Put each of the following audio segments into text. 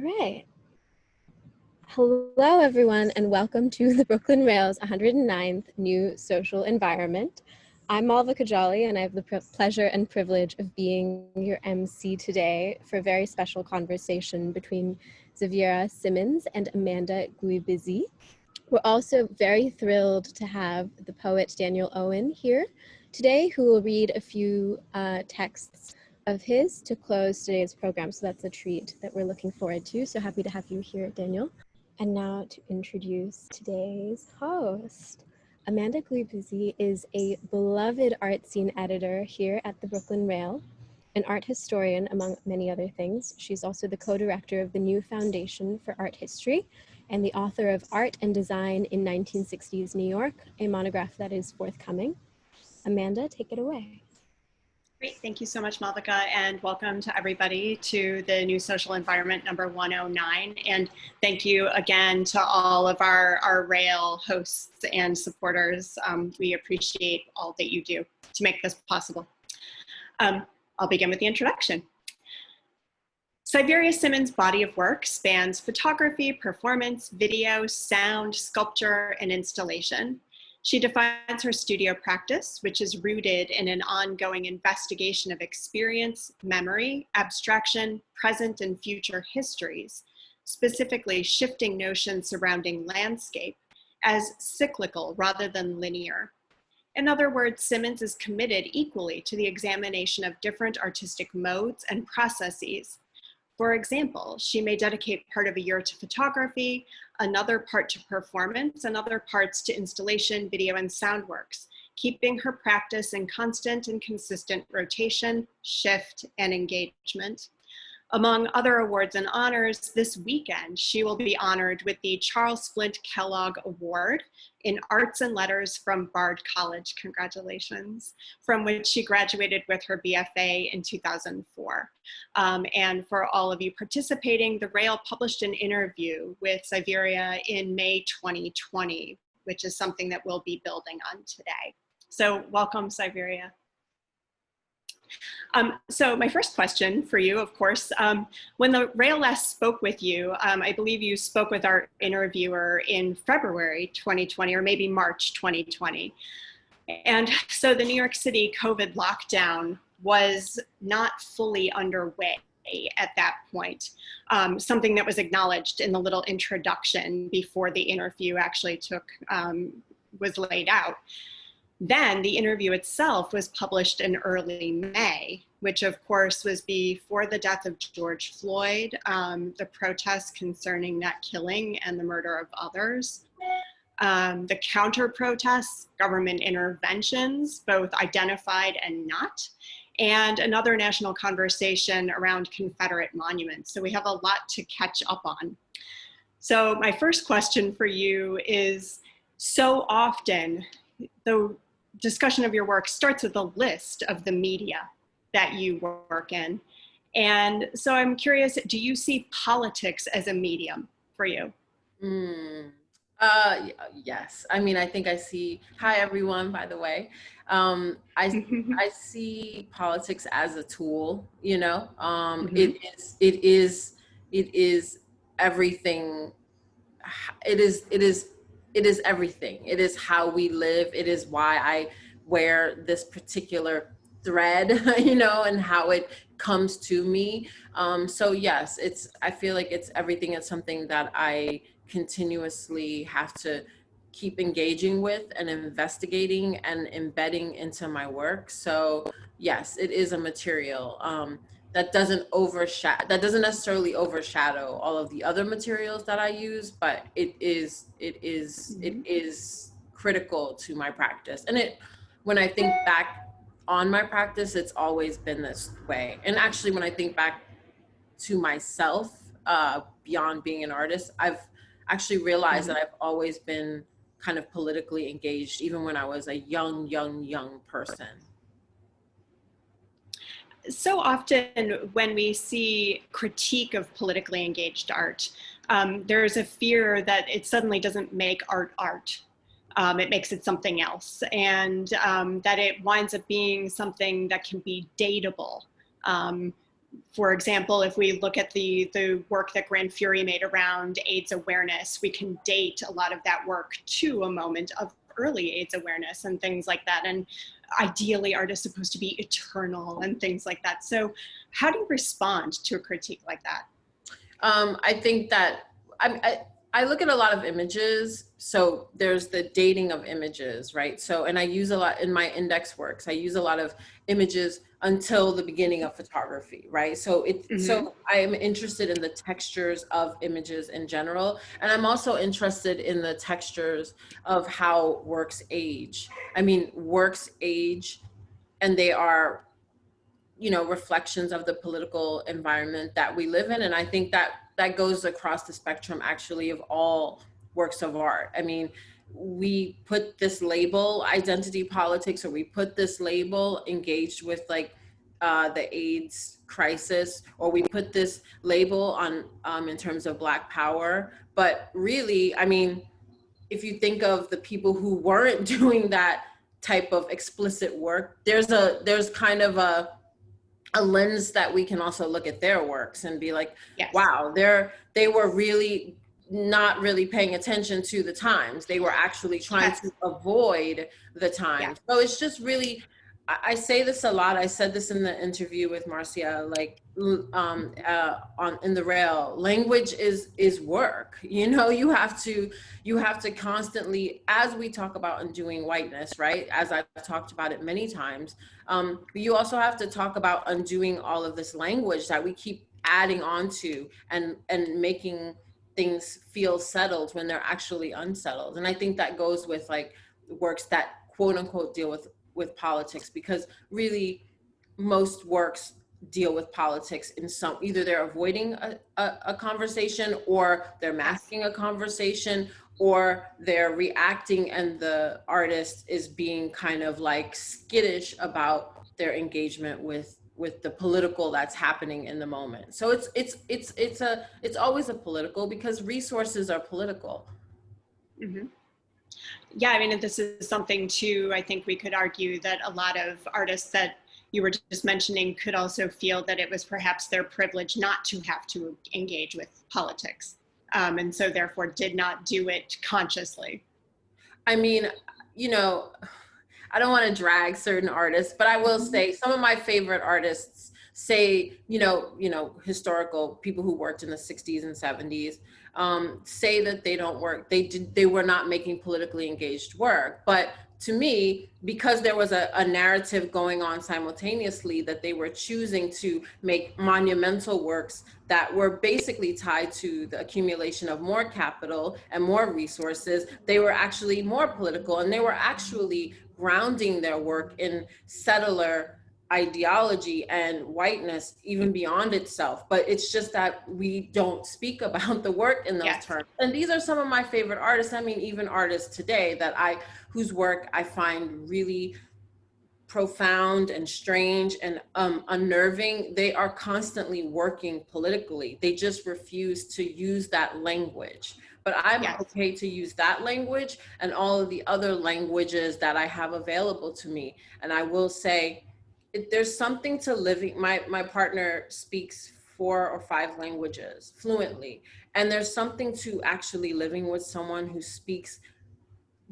All right. Hello, everyone, and welcome to the Brooklyn Rail's 109th New Social Environment. I'm Malva Kajali, and I have the pleasure and privilege of being your MC today for a very special conversation between Xaviera Simmons and Amanda Gluibizzi. We're also very thrilled to have the poet Daniel Owen here today, who will read a few texts of his to close today's program. So that's a treat that we're looking forward to. So happy to have you here, Daniel. And now to introduce today's host. Amanda Gluibizzi is a beloved art scene editor here at the Brooklyn Rail, an art historian, among many other things. She's also the co-director of the New Foundation for Art History and the author of Art and Design in 1960s New York, a monograph that is forthcoming. Amanda, take it away. Great, thank you so much, Malvika, and welcome to everybody to the New Social Environment number 109. And thank you again to all of our Rail hosts and supporters. We appreciate all that you do to make this possible. I'll begin with the introduction. Xaviera Simmons' body of work spans photography, performance, video, sound, sculpture, and installation. She defines her studio practice, which is rooted in an ongoing investigation of experience, memory, abstraction, present and future histories, specifically shifting notions surrounding landscape as cyclical rather than linear. In other words, Simmons is committed equally to the examination of different artistic modes and processes. For example, she may dedicate part of a year to photography, another part to performance, and other parts to installation, video, and sound works, keeping her practice in constant and consistent rotation, shift, and engagement. Among other awards and honors, this weekend, she will be honored with the Charles Flint Kellogg Award in Arts and Letters from Bard College, congratulations, from which she graduated with her BFA in 2004. And for all of you participating, the Rail published an interview with Xaviera in May 2020, which is something that we'll be building on today. So welcome, Xaviera. So my first question for you, of course, when the Rail last spoke with you, I believe you spoke with our interviewer in February 2020, or maybe March 2020. And so the New York City COVID lockdown was not fully underway at that point, something that was acknowledged in the little introduction before the interview actually was laid out. Then the interview itself was published in early May, which of course was before the death of George Floyd, the protests concerning that killing and the murder of others, the counter-protests, government interventions, both identified and not, and another national conversation around Confederate monuments. So we have a lot to catch up on. So my first question for you is, so often the discussion of your work starts with a list of the media that you work in. And so I'm curious, do you see politics as a medium for you? Yes. I mean, I think I see, hi everyone, by the way. I see politics as a tool, you know, it is everything. It is everything. It is how we live. It is why I wear this particular thread, you know, and how it comes to me. So yes, I feel like it's everything. It's something that I continuously have to keep engaging with and investigating and embedding into my work. So yes, it is a material that doesn't necessarily overshadow all of the other materials that I use, but it is critical to my practice. And when I think back on my practice, it's always been this way. And actually, when I think back to myself, beyond being an artist, I've actually realized that I've always been kind of politically engaged, even when I was a young person. So often when we see critique of politically engaged art, there's a fear that it suddenly doesn't make art. It makes it something else, and that it winds up being something that can be dateable, For example, if we look at the work that Grand Fury made around AIDS awareness, we can date a lot of that work to a moment of early AIDS awareness and things like that. And ideally, art is supposed to be eternal and things like that. So how do you respond to a critique like that? I think that I look at a lot of images. So there's the dating of images, right? So, and I use a lot in my index works, I use a lot of images until the beginning of photography, right? So so I am interested in the textures of images in general. And I'm also interested in the textures of how works age. I mean, works age, and they are, you know, reflections of the political environment that we live in. And I think that that goes across the spectrum actually of all works of art. I mean, we put this label identity politics, or we put this label engaged with like the AIDS crisis, or we put this label on in terms of Black power. But really, I mean, if you think of the people who weren't doing that type of explicit work, there's kind of a lens that we can also look at their works and be like, Yes. wow, they were really not really paying attention to the times. They were actually trying to avoid the times. So it's just really, I say this a lot. I said this in the interview with Marcia, like in the rail, language is work. You know, you have to constantly, as we talk about undoing whiteness, right? As I've talked about it many times, you also have to talk about undoing all of this language that we keep adding on to and making things feel settled when they're actually unsettled. And I think that goes with like works that quote unquote deal with politics, because really most works deal with politics in some, either they're avoiding a conversation, or they're masking a conversation, or they're reacting and the artist is being kind of like skittish about their engagement with the political that's happening in the moment. So it's always a political, because resources are political. Yeah, I mean, this is something too, I think we could argue that a lot of artists that you were just mentioning could also feel that it was perhaps their privilege not to have to engage with politics. And so therefore did not do it consciously. I mean, you know, I don't want to drag certain artists, but I will say some of my favorite artists say, you know, historical people who worked in the 60s and 70s, say that they don't work. They were not making politically engaged work. But to me, because there was a narrative going on simultaneously, that they were choosing to make monumental works that were basically tied to the accumulation of more capital and more resources, they were actually more political, and they were actually grounding their work in settler ideology and whiteness even beyond itself. But it's just that we don't speak about the work in those terms. And these are some of my favorite artists. I mean, even artists today whose work I find really profound and strange and unnerving. They are constantly working politically. They just refuse to use that language. But I'm okay to use that language and all of the other languages that I have available to me. And I will say, there's something to living. My partner speaks 4 or 5 languages fluently. And there's something to actually living with someone who speaks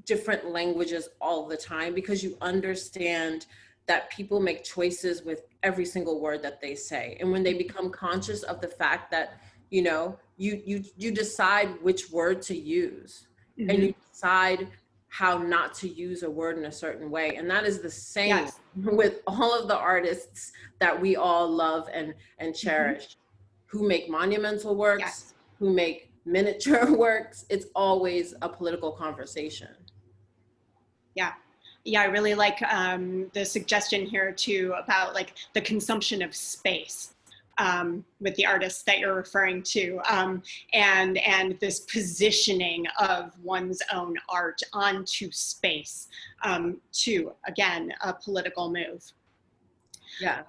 different languages all the time, because you understand that people make choices with every single word that they say. And when they become conscious of the fact that, you know, you decide which word to use, and you decide how not to use a word in a certain way. And that is the same with all of the artists that we all love and cherish, who make monumental works, who make miniature works. It's always a political conversation. Yeah, I really like the suggestion here too about like the consumption of space with the artists that you're referring to, and this positioning of one's own art onto space to, again, a political move. Yeah.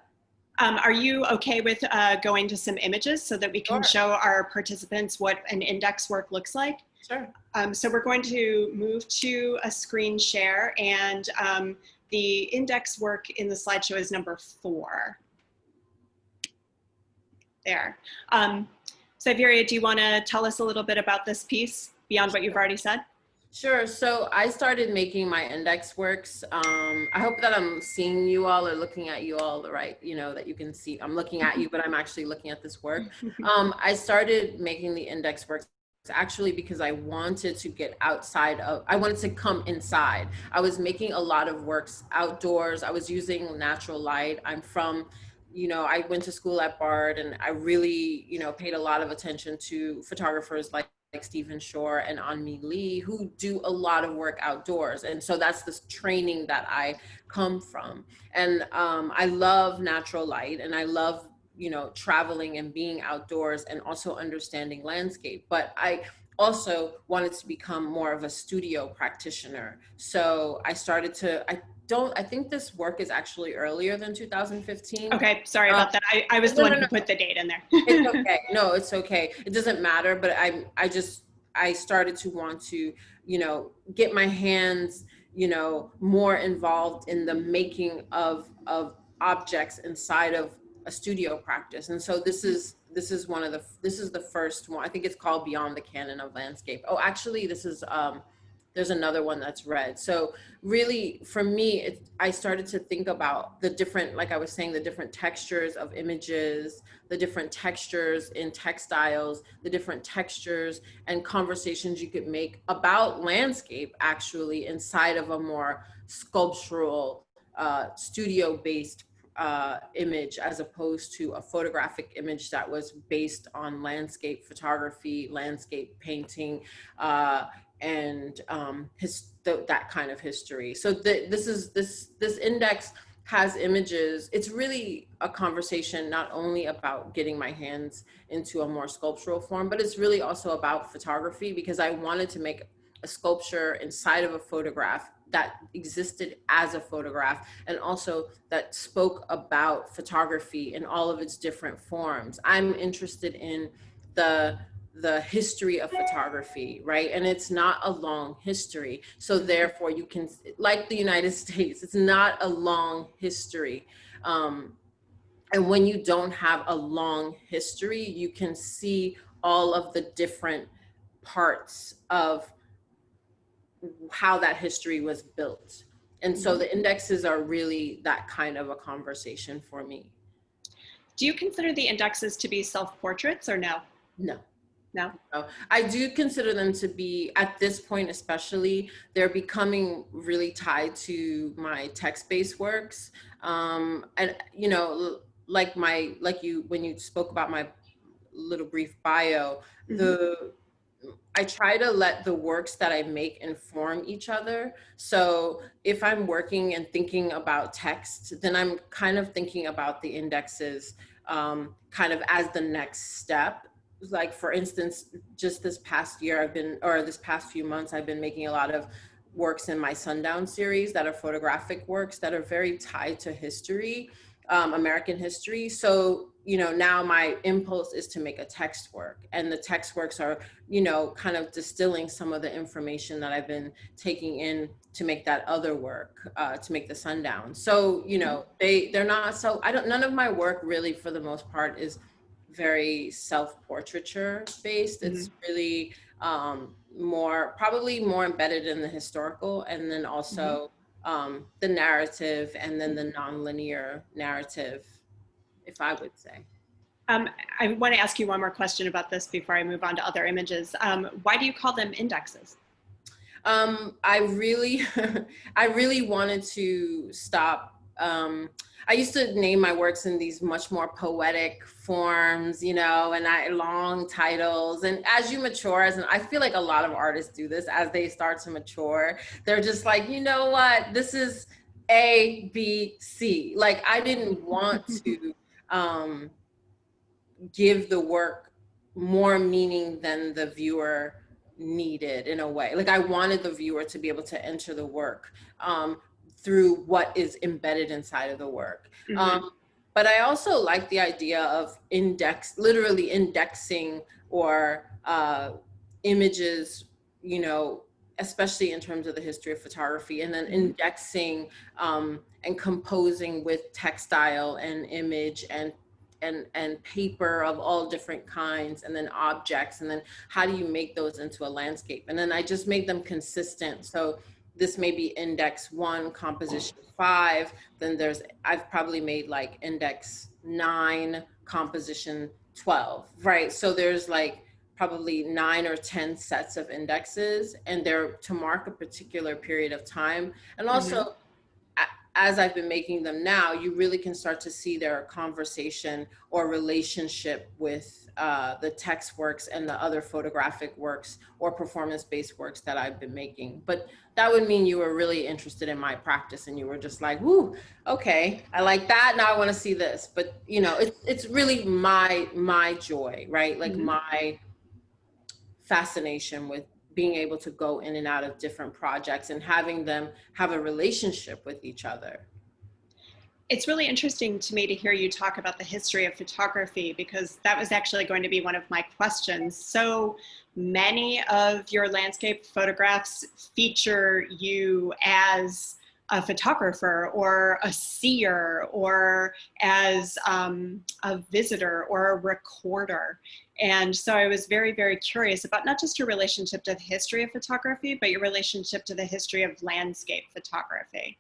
Are you okay with going to some images so that we can show our participants what an index work looks like? Sure. So we're going to move to a screen share, and the index work in the slideshow is number 4. there. Xaviera, do you want to tell us a little bit about this piece beyond what you've already said? Sure. So I started making my index works. I hope that I'm seeing you all or looking at you all the right, that you can see. I'm looking at you, but I'm actually looking at this work. I started making the index works actually because I wanted to get outside of, I wanted to come inside. I was making a lot of works outdoors. I was using natural light. I'm from, I went to school at Bard, and I really, paid a lot of attention to photographers like Stephen Shore and Anmi Lee, who do a lot of work outdoors. And so that's this training that I come from. And I love natural light, and I love, traveling and being outdoors and also understanding landscape. But I also wanted to become more of a studio practitioner. So I started to, I think this work is actually earlier than 2015. Okay, sorry about that. I was the one who put the date in there. It's okay. No, it's okay. It doesn't matter. But I started to want to, get my hands, more involved in the making of objects inside of a studio practice. And so this is the first one. I think it's called Beyond the Canon of Landscape. Oh, actually, this is there's another one that's red. So really, for me, I started to think about the different, like I was saying, the different textures of images, the different textures in textiles, the different textures and conversations you could make about landscape actually inside of a more sculptural, studio-based image, as opposed to a photographic image that was based on landscape photography, landscape painting, and that kind of history. So this index has images. It's really a conversation not only about getting my hands into a more sculptural form, but it's really also about photography, because I wanted to make a sculpture inside of a photograph that existed as a photograph, and also that spoke about photography in all of its different forms. I'm interested in the history of photography, right? And it's not a long history. So therefore you can, like the United States, it's not a long history. And when you don't have a long history, you can see all of the different parts of how that history was built. And so the indexes are really that kind of a conversation for me. Do you consider the indexes to be self-portraits or no? No. No? I do consider them to be, at this point especially, they're becoming really tied to my text-based works. And when you spoke about my little brief bio, I try to let the works that I make inform each other. So if I'm working and thinking about text, then I'm kind of thinking about the indexes kind of as the next step. Like, for instance, just this past year this past few months, I've been making a lot of works in my Sundown series that are photographic works that are very tied to history, American history. So, now my impulse is to make a text work, and the text works are, kind of distilling some of the information that I've been taking in to make that other work, to make the Sundown. So, they're not, so none of my work really, for the most part, is very self-portraiture based. It's really probably more embedded in the historical, and then also the narrative, and then the non-linear narrative, if I would say. I want to ask you one more question about this before I move on to other images. Why do you call them indexes? I really wanted to stop. I used to name my works in these much more poetic forms, and long titles. And as you mature, and I feel like a lot of artists do this as they start to mature, they're just like, you know what, this is A, B, C. Like, I didn't want to give the work more meaning than the viewer needed, in a way. Like, I wanted the viewer to be able to enter the work through what is embedded inside of the work. But I also like the idea of literally indexing or images, especially in terms of the history of photography, and then indexing and composing with textile and image and and paper of all different kinds, and then objects, and then how do you make those into a landscape? And then I just make them consistent. So this may be index 1, composition 5, then I've probably made like index 9, composition 12, right? So there's like probably 9 or 10 sets of indexes, and they're to mark a particular period of time. And also, as I've been making them now, you really can start to see their conversation or relationship with the text works and the other photographic works or performance-based works that I've been making. But that would mean you were really interested in my practice and you were just like, whoo, okay, I like that, now I want to see this. But you know, it's really my joy, right? Like my fascination with being able to go in and out of different projects and having them have a relationship with each other. It's really interesting to me to hear you talk about the history of photography, because that was actually going to be one of my questions. So many of your landscape photographs feature you as a photographer or a seer or as a visitor or a recorder. And so I was very, very curious about not just your relationship to the history of photography, but your relationship to the history of landscape photography.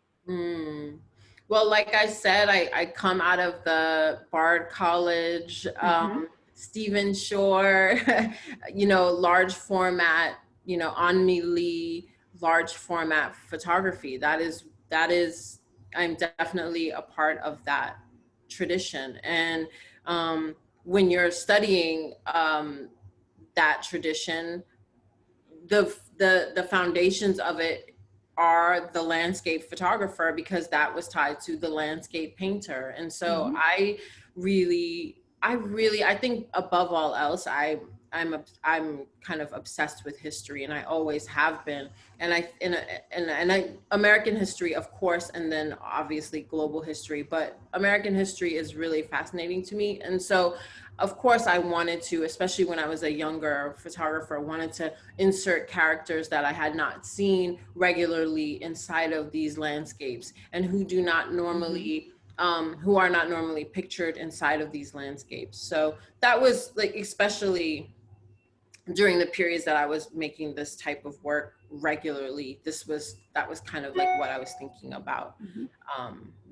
Well, like I said, I come out of the Bard College, Stephen Shore, you know, large format, you know, Anmi Lee, large format photography. That is, I'm definitely a part of that tradition. And when you're studying that tradition, the foundations of it are the landscape photographer, because that was tied to the landscape painter. And so I think above all else, I'm kind of obsessed with history, and I always have been. And I American history, of course, and then obviously global history, but American history is really fascinating to me. And so of course I wanted to, especially when I was a younger photographer, wanted to insert characters that I had not seen regularly inside of these landscapes, and who do not normally who are not normally pictured inside of these landscapes. So that was like, especially during the periods that I was making this type of work regularly, that was kind of like what I was thinking about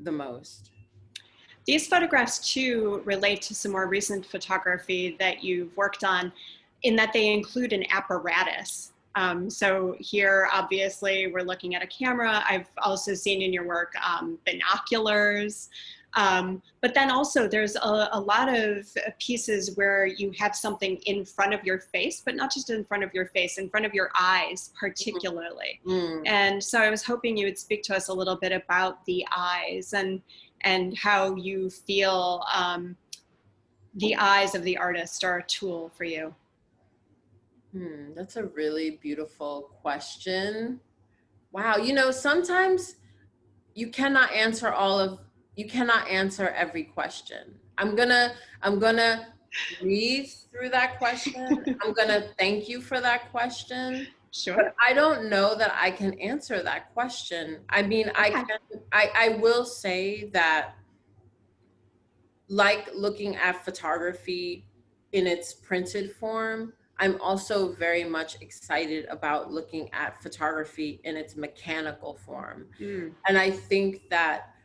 the most. These photographs too relate to some more recent photography that you've worked on, in that they include an apparatus. So here, obviously, we're looking at a camera. I've also seen in your work binoculars. But then also there's a lot of pieces where you have something in front of your face, but not just in front of your face, in front of your eyes particularly. And so I was hoping you would speak to us a little bit about the eyes and how you feel the eyes of the artist are a tool for you. That's a really beautiful question. Wow, you know, sometimes you cannot answer every question. I'm gonna breathe through that question. I'm gonna thank you for that question. Sure. But I don't know that I can answer that question. I mean, Okay. I will say that, like looking at photography in its printed form, I'm also very much excited about looking at photography in its mechanical form. And I think that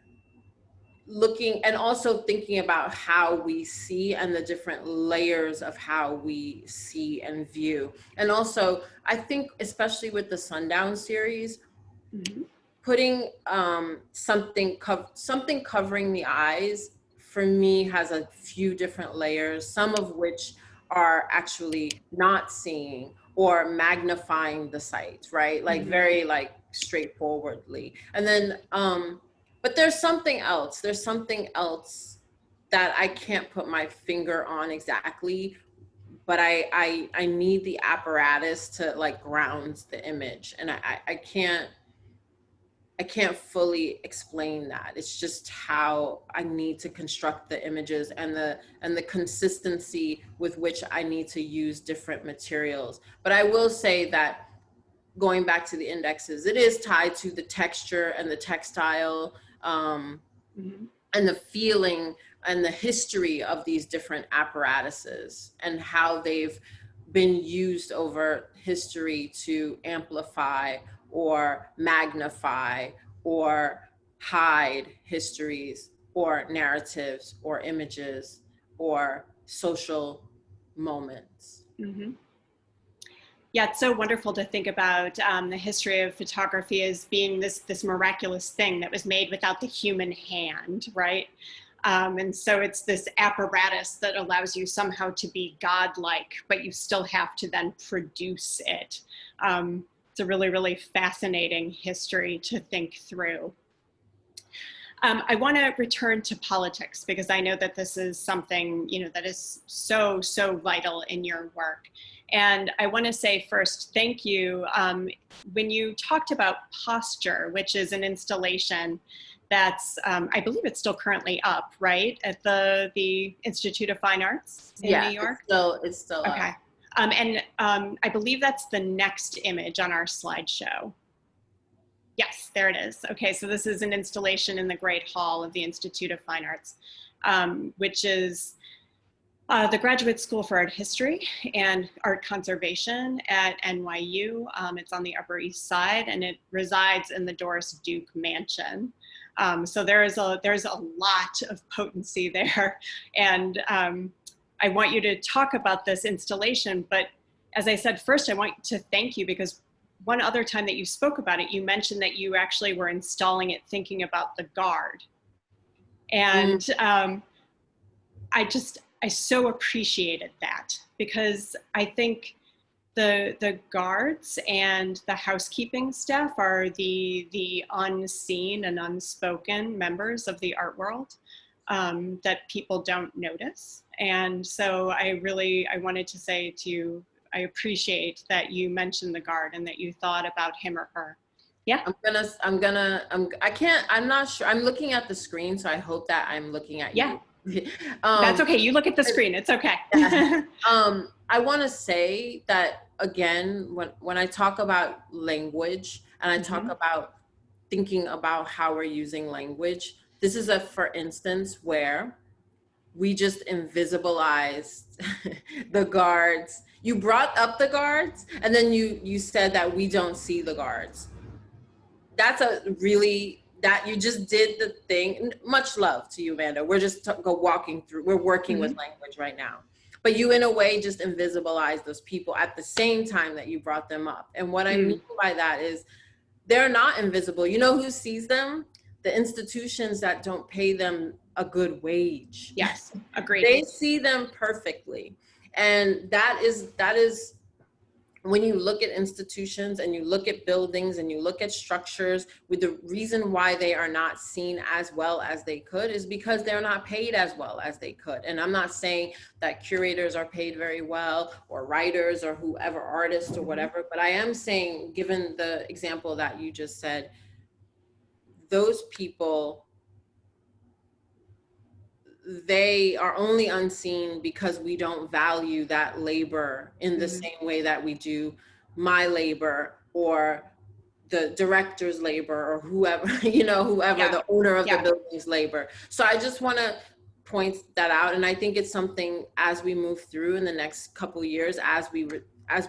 looking and also thinking about how we see and the different layers of how we see and view. And also, I think especially with the Sundown series, putting something covering the eyes, for me, has a few different layers, some of which are actually not seeing or magnifying the sight, right? Like very like straightforwardly. And then, but there's something else that I can't put my finger on exactly, but I need the apparatus to like ground the image. And I can't fully explain that. It's just how I need to construct the images and the consistency with which I need to use different materials. But I will say that, going back to the indexes, it is tied to the texture and the textile. and the feeling and the history of these different apparatuses and how they've been used over history to amplify or magnify or hide histories or narratives or images or social moments. Mm-hmm. Yeah, it's so wonderful to think about the history of photography as being this miraculous thing that was made without the human hand, right? And so it's this apparatus that allows you somehow to be godlike, but you still have to then produce it. It's a really, really fascinating history to think through. I want to return to politics because I know that this is something, you know, that is so, so vital in your work. And I want to say first, thank you. When you talked about Posture, which is an installation that's, I believe it's still currently up, right? At the Institute of Fine Arts in New York? It's still okay. up. And I believe that's the next image on our slideshow. Yes, there it is. Okay, so this is an installation in the Great Hall of the Institute of Fine Arts, which is the Graduate School for Art History and Art Conservation at NYU. It's on the Upper East Side, and it resides in the Doris Duke Mansion. So there's a lot of potency there, and I want you to talk about this installation. But as I said, first I want to thank you because one other time that you spoke about it, you mentioned that you actually were installing it thinking about the guard. And I so appreciated that because I think the guards and the housekeeping staff are the unseen and unspoken members of the art world that people don't notice. And so I wanted to say to you, I appreciate that you mentioned the guard and that you thought about him or her. Yeah. I'm not sure. I'm looking at the screen, so I hope that I'm looking at you. That's okay. You look at the screen. It's okay. Yeah. I want to say that again, when I talk about language and I talk about thinking about how we're using language, this is for instance, where we just invisibilized the guards. You brought up the guards, and then you said that we don't see the guards. That's that you just did the thing. Much love to you, Amanda. We're just walking through, we're working with language right now. But you, in a way, just invisibilized those people at the same time that you brought them up. And what I mean by that is they're not invisible. You know who sees them? The institutions that don't pay them a good wage. Yes, agreed. They see them perfectly. And that is when you look at institutions and you look at buildings and you look at structures, with the reason why they are not seen as well as they could is because they're not paid as well as they could. And I'm not saying that curators are paid very well or writers or whoever, artists or whatever, but I am saying, given the example that you just said, those people, they are only unseen because we don't value that labor in the same way that we do my labor or the director's labor or whoever, the owner of the building's labor. So I just want to point that out. And I think it's something as we move through in the next couple of years, as we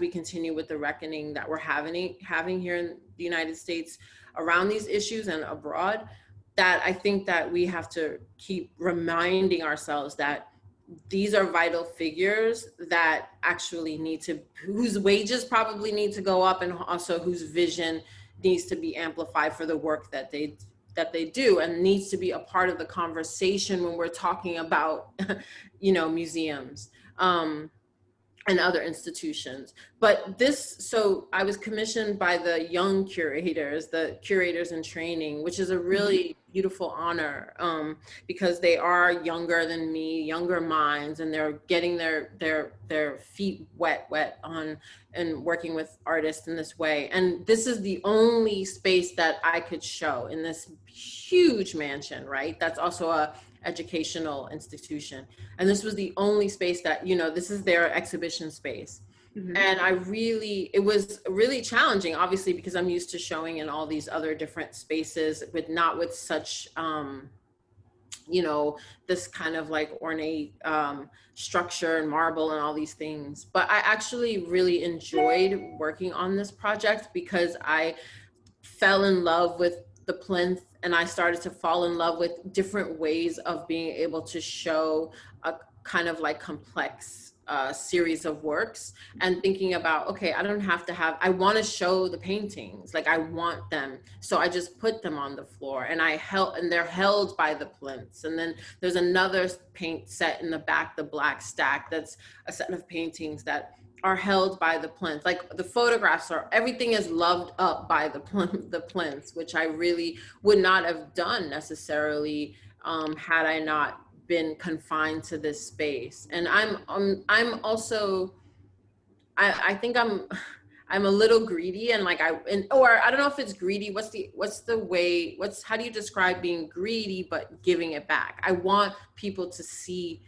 continue with the reckoning that we're having here in the United States around these issues and abroad, that I think that we have to keep reminding ourselves that these are vital figures that actually whose wages probably need to go up, and also whose vision needs to be amplified for the work that they do, and needs to be a part of the conversation when we're talking about, museums and other institutions. But so I was commissioned by the young curators, the curators in training, which is a really beautiful honor because they are younger than me, younger minds, and they're getting their feet wet on and working with artists in this way. And this is the only space that I could show in this huge mansion, right? That's also a educational institution. And this was the only space that, this is their exhibition space. And it was really challenging, obviously, because I'm used to showing in all these other different spaces, but not with such you know, this kind of like ornate structure and marble and all these things. But I actually really enjoyed working on this project because I fell in love with the plinth, and I started to fall in love with different ways of being able to show a kind of like complex series of works, and thinking about, okay, I don't have to have, I want to show the paintings, like I want them, so I just put them on the floor, and they're held by the plinths. And then there's another paint set in the back, the black stack, that's a set of paintings that are held by the plinth. Like the photographs everything is loved up by the plinths, which I really would not have done necessarily had I not been confined to this space. And I'm also, I think I'm a little greedy, and like or I don't know if it's greedy. How do you describe being greedy but giving it back? I want people to see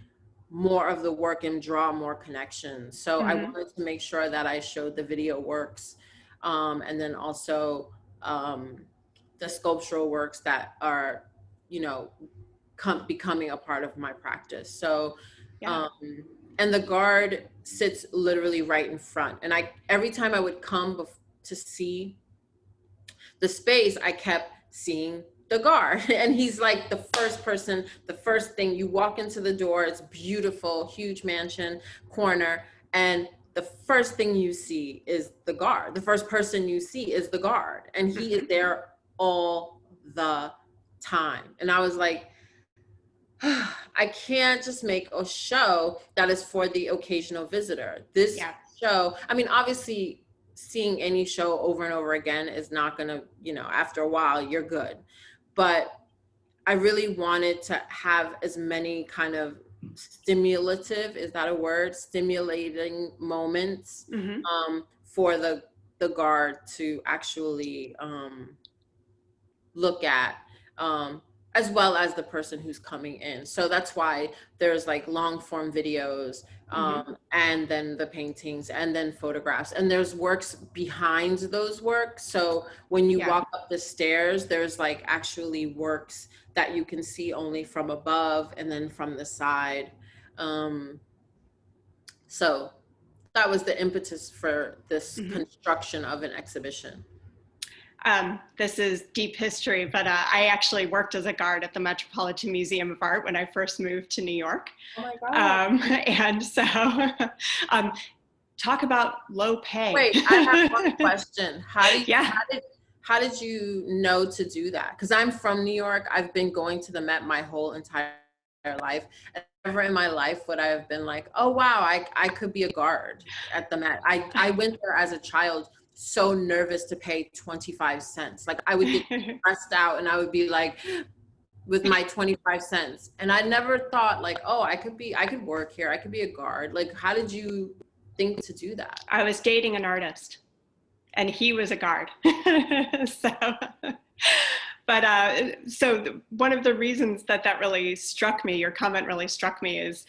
more of the work and draw more connections. So I wanted to make sure that I showed the video works, and then also the sculptural works that are, you know, becoming a part of my practice. So, and the guard sits literally right in front. And every time I would come to see the space, I kept seeing the guard. And he's like the first thing you walk into the door. It's beautiful, huge mansion, corner. And the first thing you see is the guard. The first person you see is the guard. And he is there all the time. And I was like, I can't just make a show that is for the occasional visitor. This show, I mean, obviously seeing any show over and over again is not gonna, you know, after a while you're good. But I really wanted to have as many kind of stimulative, is that a word? Stimulating moments for the guard to actually look at, as well as the person who's coming in. So that's why there's like long form videos, and then the paintings, and then photographs, and there's works behind those works. So when you walk up the stairs, there's like actually works that you can see only from above and then from the side. So that was the impetus for this construction of an exhibition. This is deep history, but I actually worked as a guard at the Metropolitan Museum of Art when I first moved to New York. Oh my God. And so talk about low pay. Wait, I have one question. How did you know to do that? Because I'm from New York. I've been going to the Met my whole entire life. And never in my life would I have been like, oh wow, I could be a guard at the Met. I went there as a child, so nervous to pay 25 cents. Like I would get stressed out, and I would be like, with my 25 cents. And I never thought like, oh, I could work here. I could be a guard. Like, how did you think to do that? I was dating an artist, and he was a guard. So one of the reasons that really struck me, your comment really struck me, is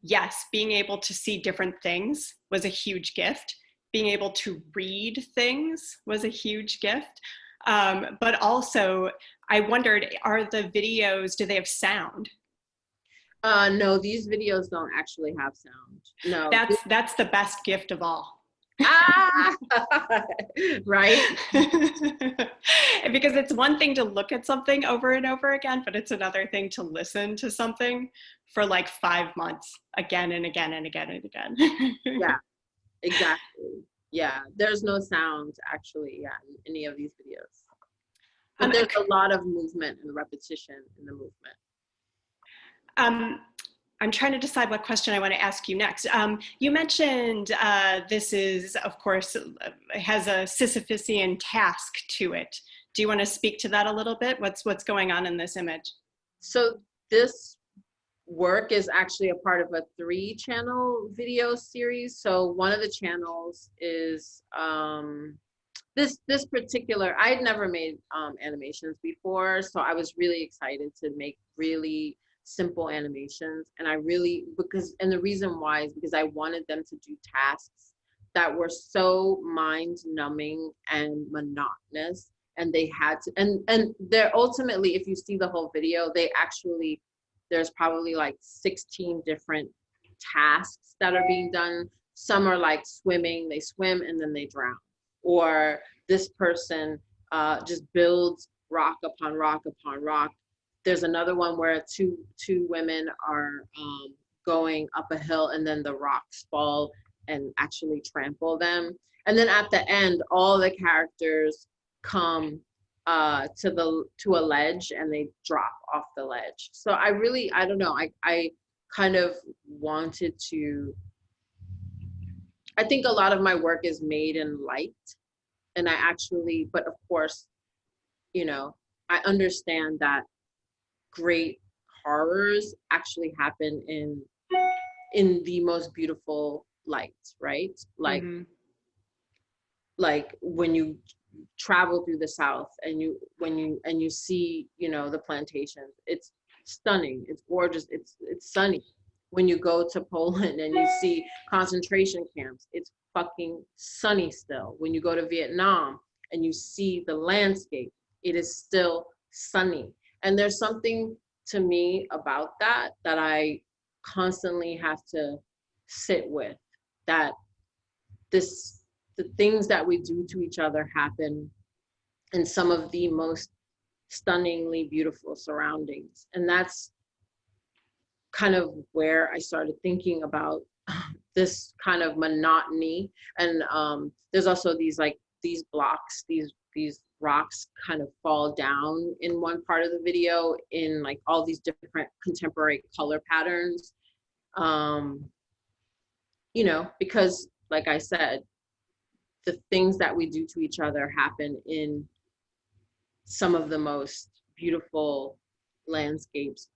yes, being able to see different things was a huge gift. Being able to read things was a huge gift. But also, I wondered, are the videos, do they have sound? No, these videos don't actually have sound. No. That's the best gift of all. Right? Because it's one thing to look at something over and over again, but it's another thing to listen to something for like 5 months again and again and again and again. Yeah, exactly. Yeah, there's no sound actually, in any of these videos. But there's a lot of movement and repetition in the movement. I'm trying to decide what question I want to ask you next. You mentioned this is, of course, has a Sisyphusian task to it. Do you want to speak to that a little bit? What's going on in this image? So this work is actually a part of a 3-channel video series. So one of the channels is this particular, I had never made animations before, so I was really excited to make really simple animations. And the reason why is because I wanted them to do tasks that were so mind-numbing and monotonous and they had to, and they're ultimately, if you see the whole video, they actually, there's probably like 16 different tasks that are being done. Some are like swimming, they swim and then they drown. Or this person just builds rock upon rock upon rock. There's another one where two women are going up a hill and then the rocks fall and actually trample them. And then at the end, all the characters come to a ledge and they drop off the ledge. So I don't know, I kind of wanted to, I think a lot of my work is made in light, and I actually, but of course, you know, I understand that great horrors actually happen in the most beautiful light, right? Like, like when you travel through the South and you see, you know, the plantations, it's stunning, it's gorgeous, it's sunny. When you go to Poland and you see concentration camps, it's fucking sunny still. When you go to Vietnam and you see the landscape, it is still sunny. And there's something to me about that I constantly have to sit with, that the things that we do to each other happen in some of the most stunningly beautiful surroundings. And that's kind of where I started thinking about this kind of monotony. And there's also these blocks, these rocks kind of fall down in one part of the video in like all these different contemporary color patterns. You know, because like I said, the things that we do to each other happen in some of the most beautiful landscapes,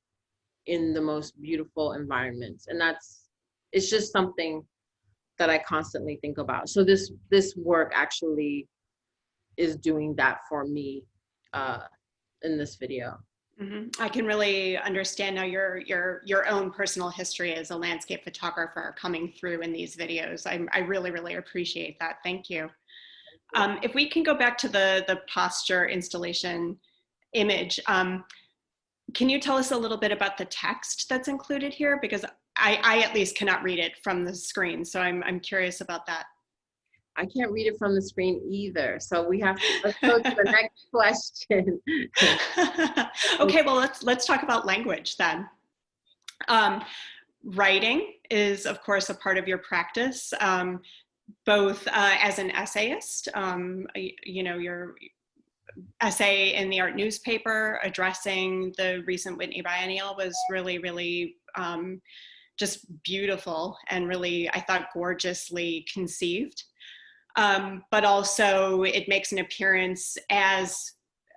in the most beautiful environments. And it's just something that I constantly think about. So this work actually is doing that for me in this video. I can really understand now your own personal history as a landscape photographer coming through in these videos. I really, really appreciate that. Thank you. If we can go back to the posture installation image, can you tell us a little bit about the text that's included here? Because I at least cannot read it from the screen, so I'm curious about that. I can't read it from the screen either, so let's go to the next question. Okay, well let's talk about language then. Writing is, of course, a part of your practice, both as an essayist. You know, your essay in the Art newspaper addressing the recent Whitney Biennial was really, really just beautiful and really, I thought, gorgeusly conceived. But also it makes an appearance as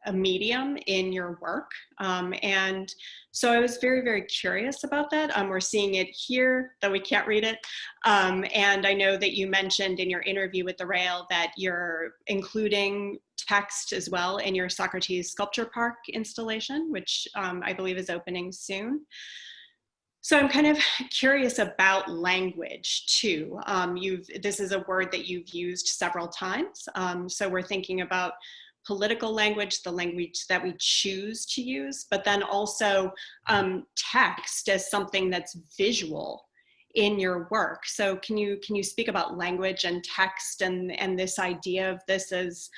a medium in your work. And so I was very, very curious about that. We're seeing it here, though we can't read it. And I know that you mentioned in your interview with The Rail that you're including text as well in your Socrates Sculpture Park installation, which I believe is opening soon. So I'm kind of curious about language too. This is a word that you've used several times. So we're thinking about political language, the language that we choose to use, but then also text as something that's visual in your work. So can you speak about language and text and this idea of this as,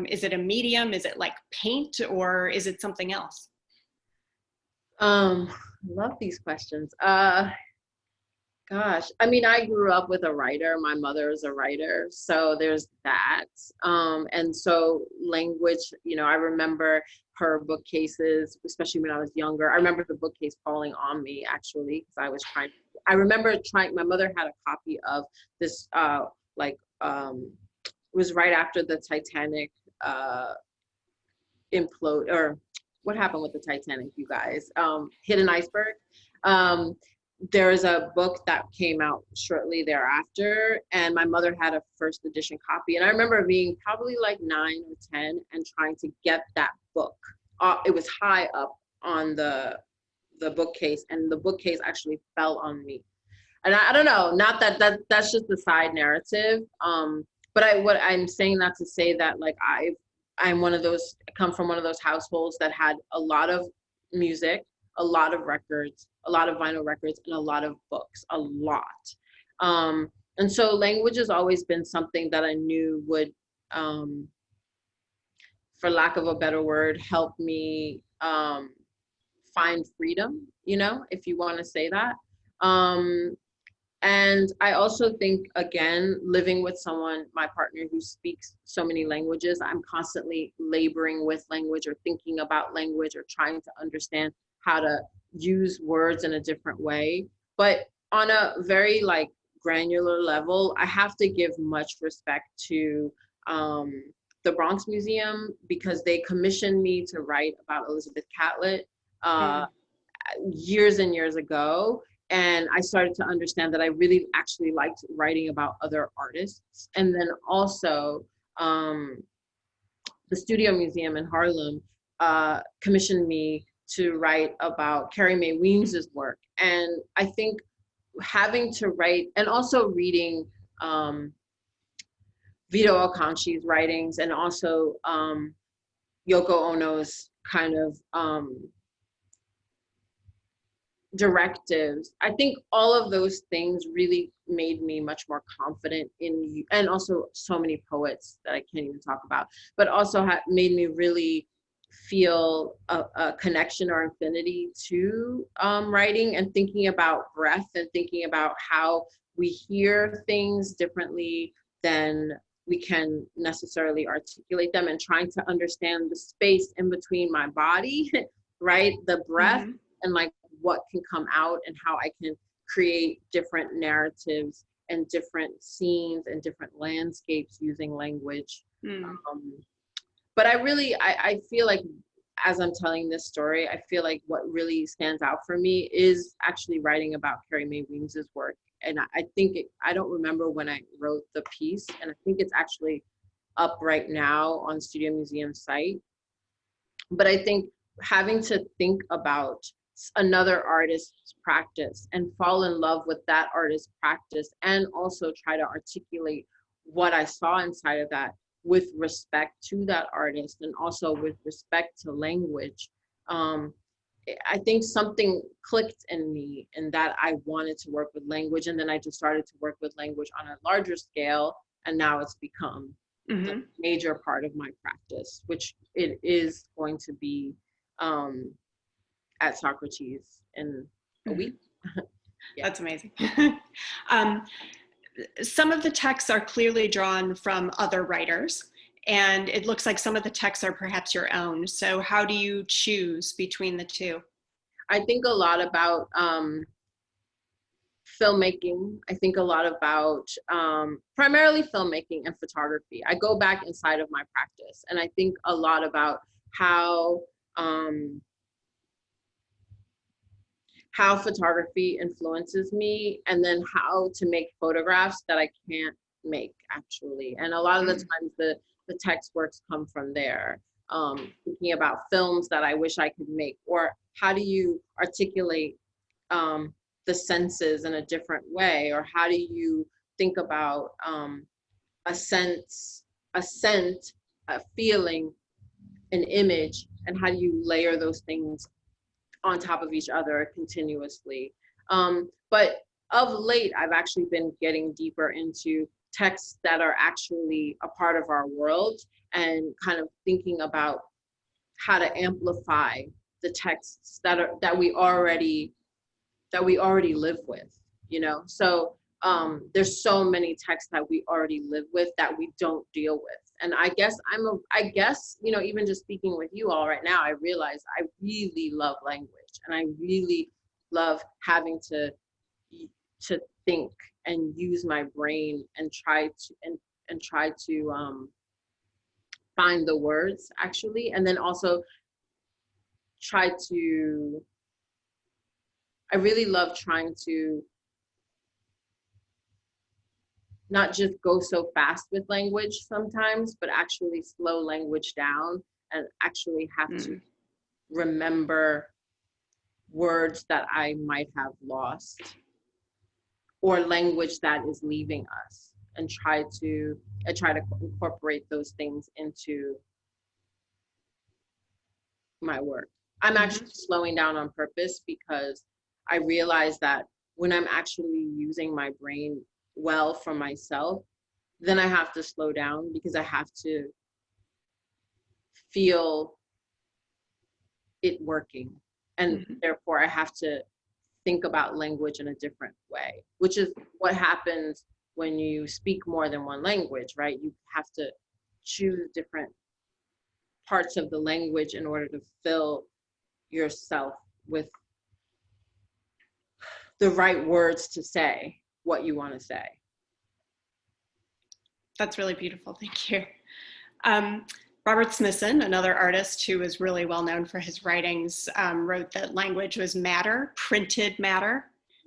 is it a medium? Is it like paint, or is it something else? Love these questions. Gosh, I mean, I grew up with a writer. My mother is a writer, so there's that. And so language, you know, I remember her bookcases, especially when I was younger. I remember the bookcase falling on me, actually, because I remember my mother had a copy of this, it was right after the Titanic implode, or what happened with the Titanic, you guys? Hit an iceberg. There's a book that came out shortly thereafter, and my mother had a first edition copy. And I remember being probably like 9 or 10 and trying to get that book. It was high up on the bookcase, and the bookcase actually fell on me. And I don't know, not that's just the side narrative. But what I'm saying that to say that, like, I come from one of those households that had a lot of music, a lot of records, a lot of vinyl records, and a lot of books, a lot. And so language has always been something that I knew would, for lack of a better word, help me find freedom, if you want to say that. And I also think, again, living with someone, my partner, who speaks so many languages, I'm constantly laboring with language or thinking about language or trying to understand how to use words in a different way. But on a very granular level, I have to give much respect to the Bronx Museum, because they commissioned me to write about Elizabeth Catlett years and years ago. And I started to understand that I really actually liked writing about other artists. And then also the Studio Museum in Harlem commissioned me to write about Carrie Mae Weems's work. And I think having to write, and also reading Vito Alcanchi's writings, and also Yoko Ono's kind of directives, I think all of those things really made me much more confident in, and also so many poets that I can't even talk about, but also made me really feel a connection or affinity to writing, and thinking about breath, and thinking about how we hear things differently than we can necessarily articulate them, and trying to understand the space in between my body, right? The breath, and what can come out, and how I can create different narratives and different scenes and different landscapes using language. But I feel like, as I'm telling this story, I feel like what really stands out for me is actually writing about Carrie Mae Weems's work. And I think I don't remember when I wrote the piece, and I think it's actually up right now on Studio Museum's site. But I think having to think about another artist's practice and fall in love with that artist's practice, and also try to articulate what I saw inside of that with respect to that artist, and also with respect to language. I think something clicked in me, and that I wanted to work with language, and then I just started to work with language on a larger scale, and now it's become a major part of my practice, which it is going to be at Socrates in a week. Yeah. That's amazing. Some of the texts are clearly drawn from other writers, and it looks like some of the texts are perhaps your own. So how do you choose between the two? I think a lot about filmmaking. I think a lot about primarily filmmaking and photography. I go back inside of my practice, and I think a lot about how photography influences me, and then how to make photographs that I can't make, actually. And a lot of the times the text works come from there. Thinking about films that I wish I could make, or how do you articulate the senses in a different way, or how do you think about a sense, a scent, a feeling, an image, and how do you layer those things on top of each other continuously. But of late, I've actually been getting deeper into texts that are actually a part of our world, and kind of thinking about how to amplify the texts that we already live with, So there's so many texts that we already live with that we don't deal with. And I guess, even just speaking with you all right now, I realize I really love language, and I really love having to think and use my brain and try to find the words, actually, and then also I really love trying to not just go so fast with language sometimes, but actually slow language down, and actually have to remember words that I might have lost, or language that is leaving us, and try to incorporate those things into my work. I'm actually slowing down on purpose because I realize that when I'm actually using my brain well for myself, then I have to slow down because I have to feel it working. And therefore I have to think about language in a different way, which is what happens when you speak more than one language, right? You have to choose different parts of the language in order to fill yourself with the right words to say what you want to say. That's really beautiful. Thank you. Robert Smithson, another artist who is really well known for his writings, wrote that language was matter, printed matter.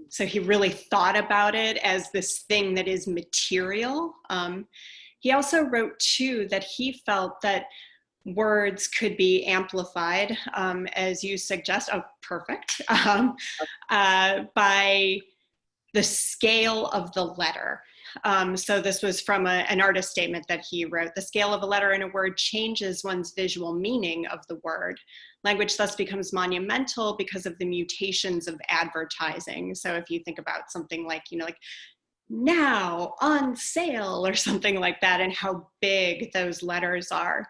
So he really thought about it as this thing that is material. He also wrote too that he felt that words could be amplified, as you suggest, perfect, by the scale of the letter. So this was from an artist statement that he wrote. The scale of a letter in a word changes one's visual meaning of the word. Language thus becomes monumental because of the mutations of advertising. So if you think about something like, like now, on sale, or something like that, and how big those letters are.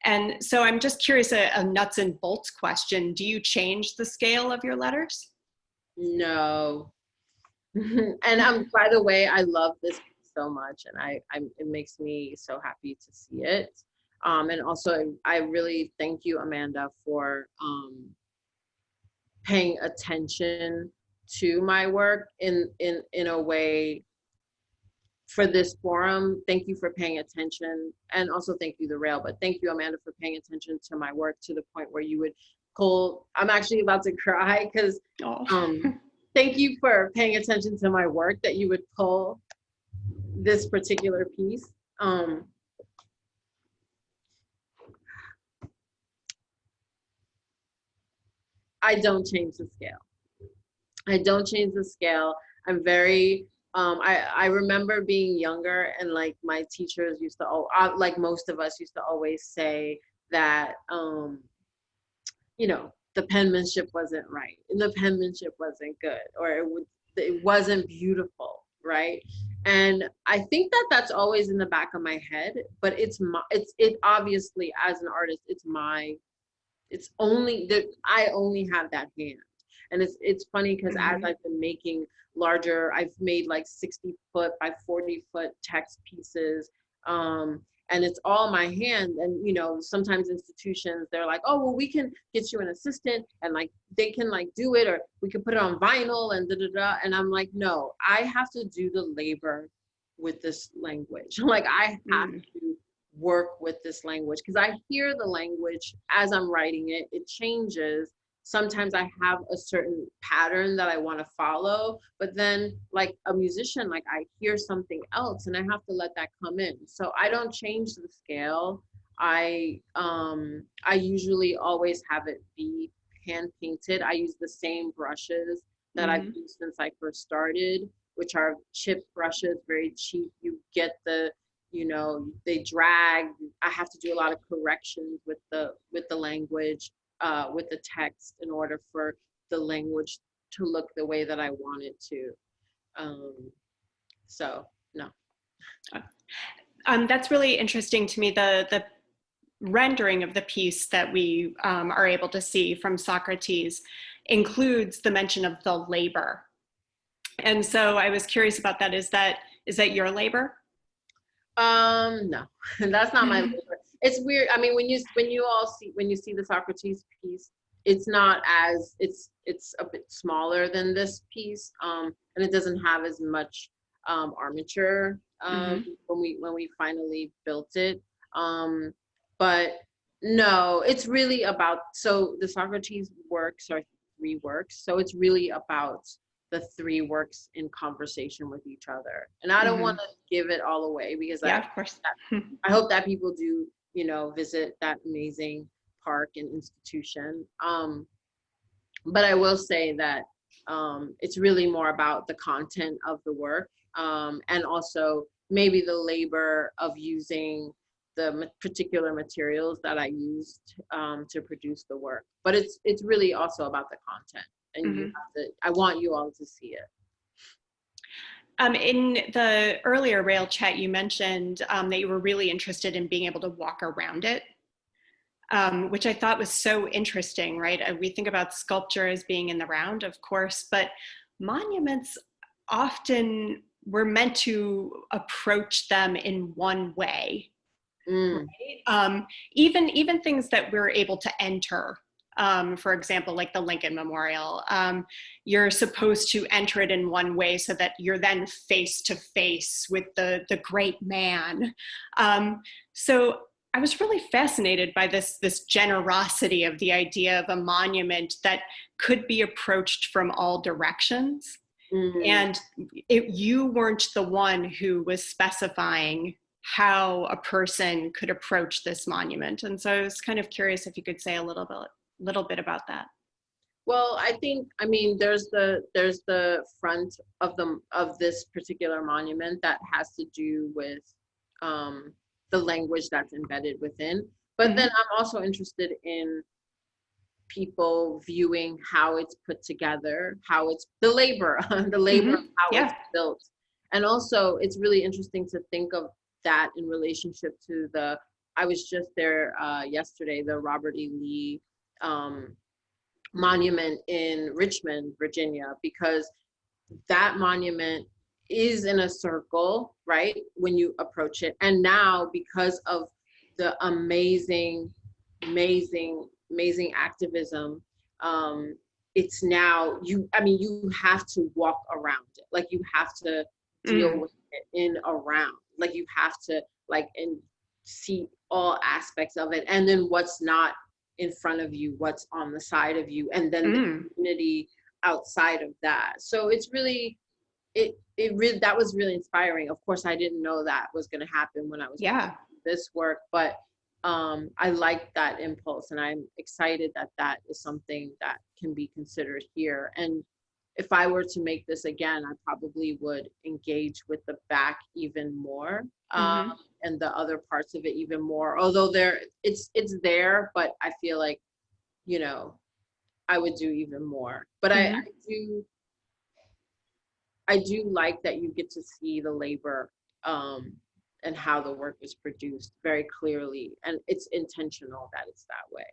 And so I'm just curious, a nuts and bolts question. Do you change the scale of your letters? No. And by the way, I love this so much, and it makes me so happy to see it. And also, I really thank you, Amanda, for paying attention to my work in a way for this forum. Thank you for paying attention, and also thank you, The Rail, but thank you, Amanda, for paying attention to my work to the point where you would pull. I'm actually about to cry because thank you for paying attention to my work, that you would pull this particular piece. I don't change the scale. I don't change the scale. I'm very, I remember being younger, and like my teachers used to, like most of us used to always say that, the penmanship wasn't right, and the penmanship wasn't good, or it wasn't beautiful, right? And I think that that's always in the back of my head, but it obviously, as an artist, it's only that I only have that hand. And it's funny because as I've been making larger, I've made like 60-foot by 40-foot text pieces, and it's all my hand. And sometimes institutions, they're like, oh, well, we can get you an assistant, and like they can like do it, or we can put it on vinyl and and I'm like, no, I have to do the labor with this language. Like I have to work with this language, because I hear the language as I'm writing it. It changes. Sometimes I have a certain pattern that I want to follow, but then like a musician, like I hear something else and I have to let that come in. So I don't change the scale. I usually always have it be hand painted. I use the same brushes that I've used since I first started, which are chip brushes, very cheap. You get they drag. I have to do a lot of corrections with the language, with the text, in order for the language to look the way that I want it to. So no. That's really interesting to me, the rendering of the piece that we are able to see from Socrates includes the mention of the labor. And so I was curious about that. Is that your labor? No, that's not my labor. It's weird. I mean, when you see the Socrates piece, it's not as, it's a bit smaller than this piece, and it doesn't have as much armature when we finally built it. But no, it's really about, so the Socrates works are 3 works, so it's really about the 3 works in conversation with each other. And I don't want to give it all away, because of course. I hope that people do, visit that amazing park and institution. But I will say that it's really more about the content of the work, and also maybe the labor of using particular materials that I used to produce the work. But it's really also about the content, and you have to, I want you all to see it. In the earlier Rail chat, you mentioned that you were really interested in being able to walk around it, which I thought was so interesting, right? We think about sculpture as being in the round, of course, but monuments often were meant to approach them in one way. Right? Even things that we're able to enter, for example, like the Lincoln Memorial, you're supposed to enter it in one way so that you're then face to face with the great man. So I was really fascinated by this generosity of the idea of a monument that could be approached from all directions. And you weren't the one who was specifying how a person could approach this monument. And so I was kind of curious if you could say a little bit about that. Well, I think, I mean, there's the front of this particular monument that has to do with the language that's embedded within. But then I'm also interested in people viewing how it's put together, how it's the labor of how it's built. And also it's really interesting to think of that in relationship to I was just there yesterday, the Robert E. Lee monument in Richmond, Virginia, because that monument is in a circle, right, when you approach it. And now, because of the amazing activism, it's now, you have to walk around it. Like, you have to deal with it in around. Like, you have to and see all aspects of it, and then what's not in front of you, what's on the side of you, and then the community outside of that. So it's really, that was really inspiring. Of course, I didn't know that was going to happen when I was doing this work, but I like that impulse, and I'm excited that that is something that can be considered here. And if I were to make this again, I probably would engage with the back even more, and the other parts of it even more. Although it's there, but I feel like, I would do even more. But I do like that you get to see the labor and how the work was produced very clearly, and it's intentional that it's that way.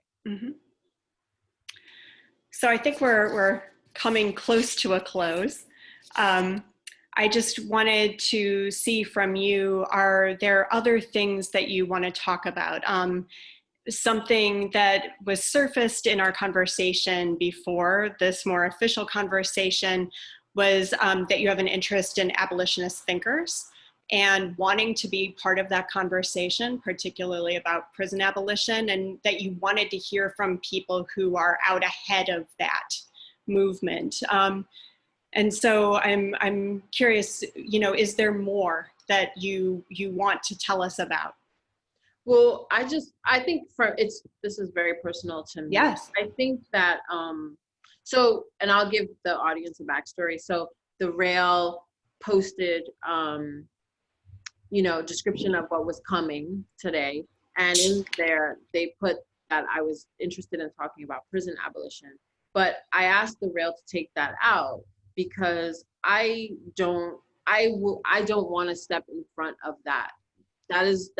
So I think we're coming close to a close. I just wanted to see from you, are there other things that you want to talk about? Something that was surfaced in our conversation before this more official conversation was that you have an interest in abolitionist thinkers and wanting to be part of that conversation, particularly about prison abolition, and that you wanted to hear from people who are out ahead of that movement. And so I'm curious, is there more that you want to tell us about? Well, I think this is very personal to me. Yes. I think that, and I'll give the audience a backstory. So the Rail posted, description of what was coming today. And in there, they put that I was interested in talking about prison abolition. But I asked the Rail to take that out because I don't want to step in front of that. That is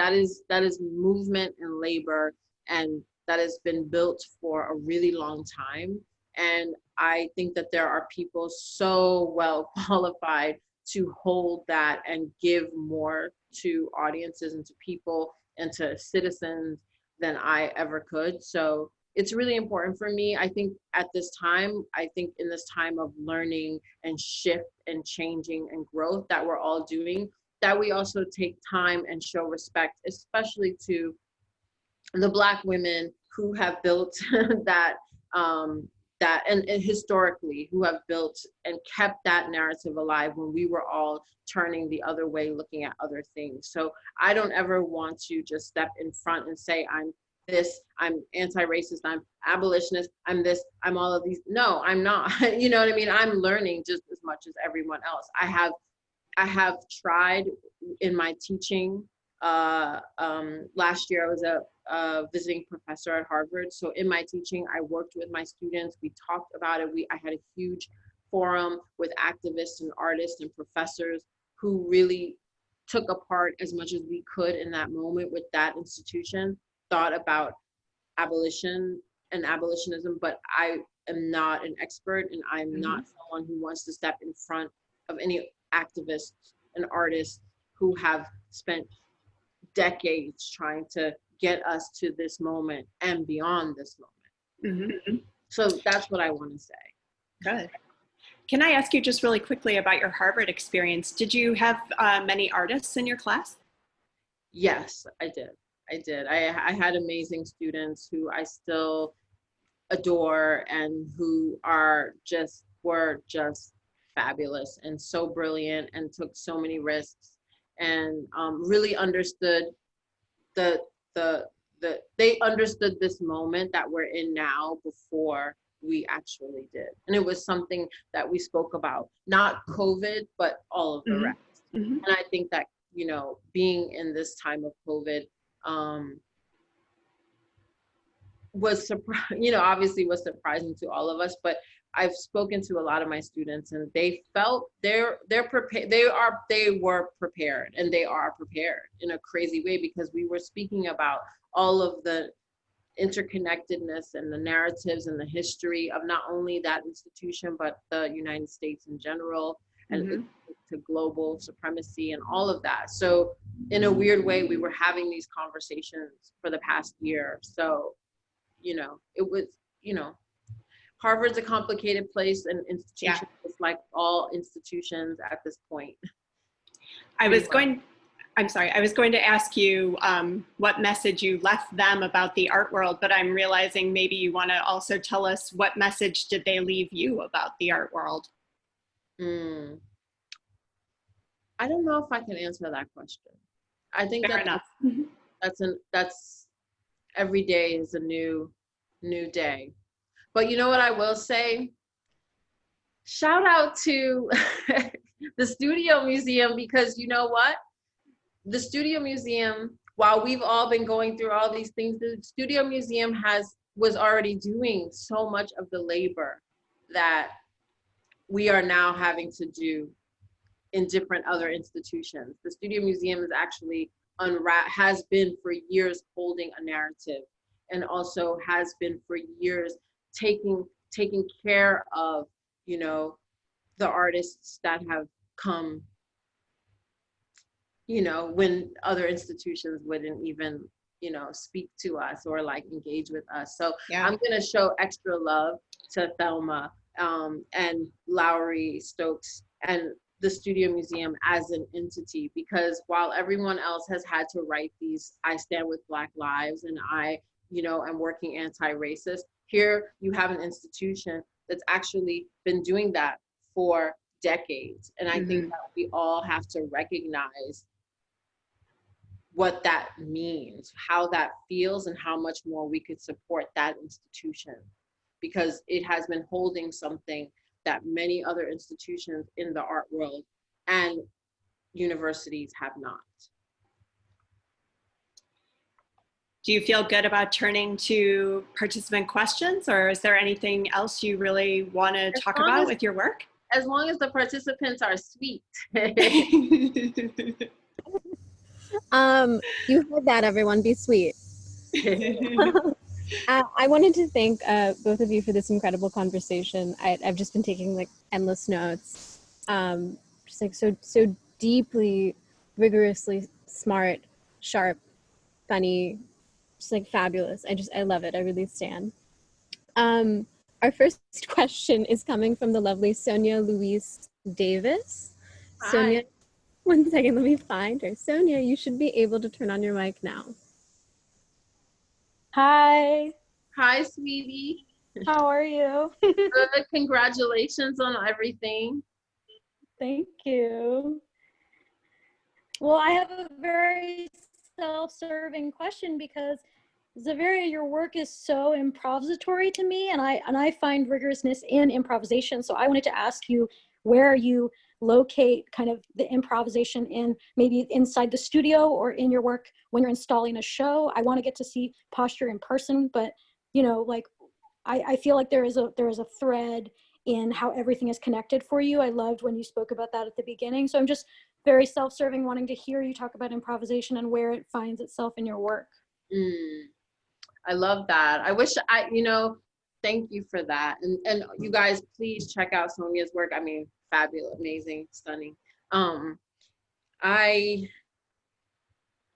movement and labor, and that has been built for a really long time. And I think that there are people so well qualified to hold that and give more to audiences and to people and to citizens than I ever could. So it's really important for me. I think in this time of learning and shift and changing and growth that we're all doing, that we also take time and show respect, especially to the Black women who have built that and historically who have built and kept that narrative alive when we were all turning the other way, looking at other things. So I don't ever want to just step in front and say, I'm this, I'm anti-racist, I'm abolitionist, I'm this, I'm all of these. No, I'm not. You know what I mean? I'm learning just as much as everyone else. I have tried in my teaching last year I was a visiting professor at Harvard. So in my teaching, I worked with my students. We talked about it. I had a huge forum with activists and artists and professors who really took apart as much as we could in that moment with that institution, thought about abolition and abolitionism, but I am not an expert, and I'm not someone who wants to step in front of any activists and artists who have spent decades trying to get us to this moment and beyond this moment. So that's what I want to say. Good. Can I ask you just really quickly about your Harvard experience? Did you have many artists in your class? Yes, I did. I had amazing students who I still adore and who were just fabulous and so brilliant and took so many risks and really understood they understood this moment that we're in now before we actually did. And it was something that we spoke about, not COVID, but all of the rest. And I think that, you know, being in this time of COVID was obviously was surprising to all of us, but I've spoken to a lot of my students and they felt they're prepared. They were prepared, and they are prepared in a crazy way, because we were speaking about all of the interconnectedness and the narratives and the history of not only that institution, but the United States in general, and to global supremacy and all of that. So in a weird way, we were having these conversations for the past year. So, you know, it was, you know, Harvard's a complicated place, and institutions, like all institutions at this point. I was going to ask you what message you left them about the art world, but I'm realizing maybe you want to also tell us what message did they leave you about the art world? I don't know if I can answer that question. I think Fair enough. that's every day is a new day. But you know what I will say? Shout out to the Studio Museum, because you know what? The Studio Museum, while we've all been going through all these things, the Studio Museum was already doing so much of the labor that we are now having to do in different other institutions. The Studio Museum is actually has been for years holding a narrative, and also has been for years taking care of, you know, the artists that have come, you know, when other institutions wouldn't even, you know, speak to us or like engage with us. So I'm gonna show extra love to Thelma and Lowry Stokes and the Studio Museum as an entity, because while everyone else has had to write these I stand with Black lives and I, you know, am working anti-racist, here you have an institution that's actually been doing that for decades. And I think that we all have to recognize what that means, how that feels, and how much more we could support that institution, because it has been holding something that many other institutions in the art world and universities have not. Do you feel good about turning to participant questions, or is there anything else you really want to talk about with your work? As long as the participants are sweet. You heard that, everyone, be sweet. I wanted to thank both of you for this incredible conversation. I've just been taking like endless notes, just like so deeply, rigorously smart, sharp, funny, just like fabulous. I love it. I really stand. Our first question is coming from the lovely Sonia Louise Davis. Hi. Sonia, one second, let me find her. Sonia, you should be able to turn on your mic now. Hi. Hi, sweetie. How are you? Good. Congratulations on everything. Thank you. Well, I have a very self-serving question, because Xaviera, your work is so improvisatory to me, and I find rigorousness in improvisation. So I wanted to ask you where you locate kind of the improvisation in maybe inside the studio or in your work when you're installing a show. I want to get to see posture in person, but you know, like I feel like there is a thread in how everything is connected for you. I loved when you spoke about that at the beginning. So I'm just very self-serving, wanting to hear you talk about improvisation and where it finds itself in your work. I love that. I wish thank you for that. And you guys, please check out Sonia's work. I mean, fabulous, amazing, stunning.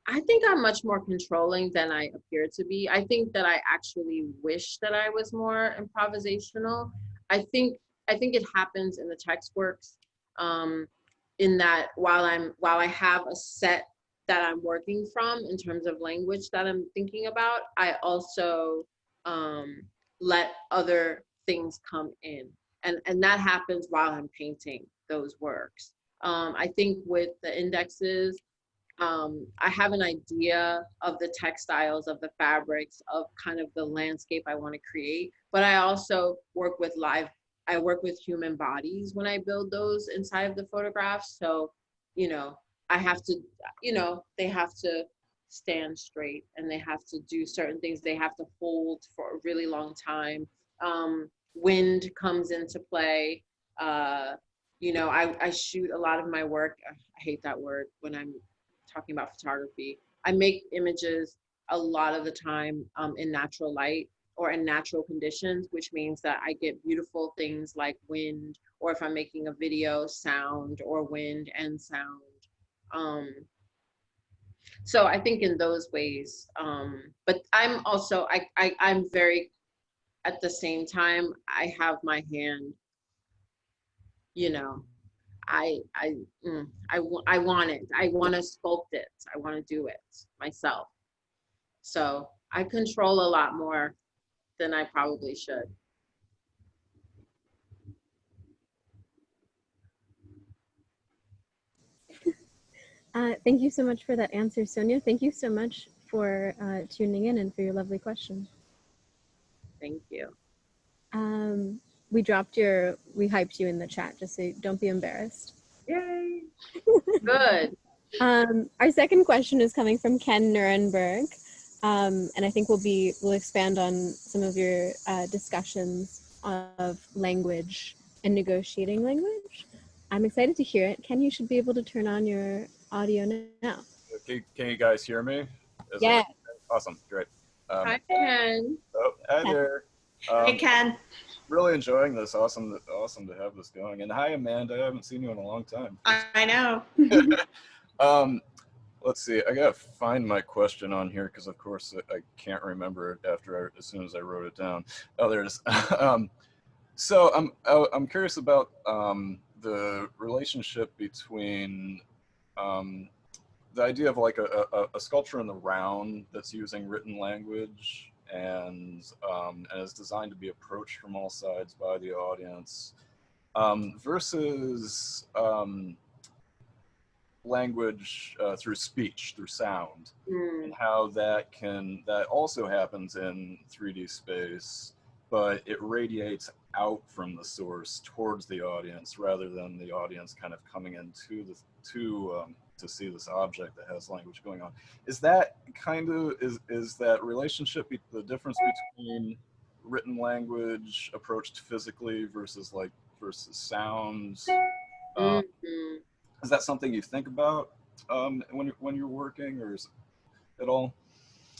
I think I'm much more controlling than I appear to be. I think that I actually wish that I was more improvisational. I think it happens in the text works, in that while I have a set that I'm working from in terms of language that I'm thinking about, I also let other things come in. And that happens while I'm painting those works. I think with the indexes, I have an idea of the textiles, of the fabrics, of kind of the landscape I want to create, but I also work with human bodies when I build those inside of the photographs. So, I have to, they have to stand straight and they have to do certain things. They have to hold for a really long time. Wind comes into play. I shoot a lot of my work. I hate that word when I'm talking about photography. I make images a lot of the time in natural light or in natural conditions, which means that I get beautiful things like wind, or if I'm making a video, sound or wind and sound. So I think in those ways, but I'm also, I'm very, at the same time, I have my hand, I want it. I want to sculpt it. I want to do it myself. So I control a lot more than I probably should. Thank you so much for that answer, Sonia. Thank you so much for tuning in and for your lovely question. Thank you. We hyped you in the chat, just so don't be embarrassed. Yay. Good. Our second question is coming from Ken Nuremberg. And I think we'll expand on some of your discussions of language and negotiating language. I'm excited to hear it. Ken, you should be able to turn on your audio now. Can you guys hear me? Yeah. Awesome, great. Hi, Ken. Oh, hi there. Hey, Ken. Really enjoying this. Awesome to have this going. And hi, Amanda. I haven't seen you in a long time. I know. Let's see. I gotta find my question on here because, of course, I can't remember it as soon as I wrote it down. Oh, there it is. So I'm curious about the relationship between the idea of like a sculpture in the round that's using written language and is designed to be approached from all sides by the audience versus language through speech, through sound, and how that also happens in 3D space, but it radiates out from the source towards the audience rather than the audience kind of coming into to see this object that has language going on. Is that is that relationship the difference between written language approached physically versus sounds? Is that something you think about when you're working, or is it at all?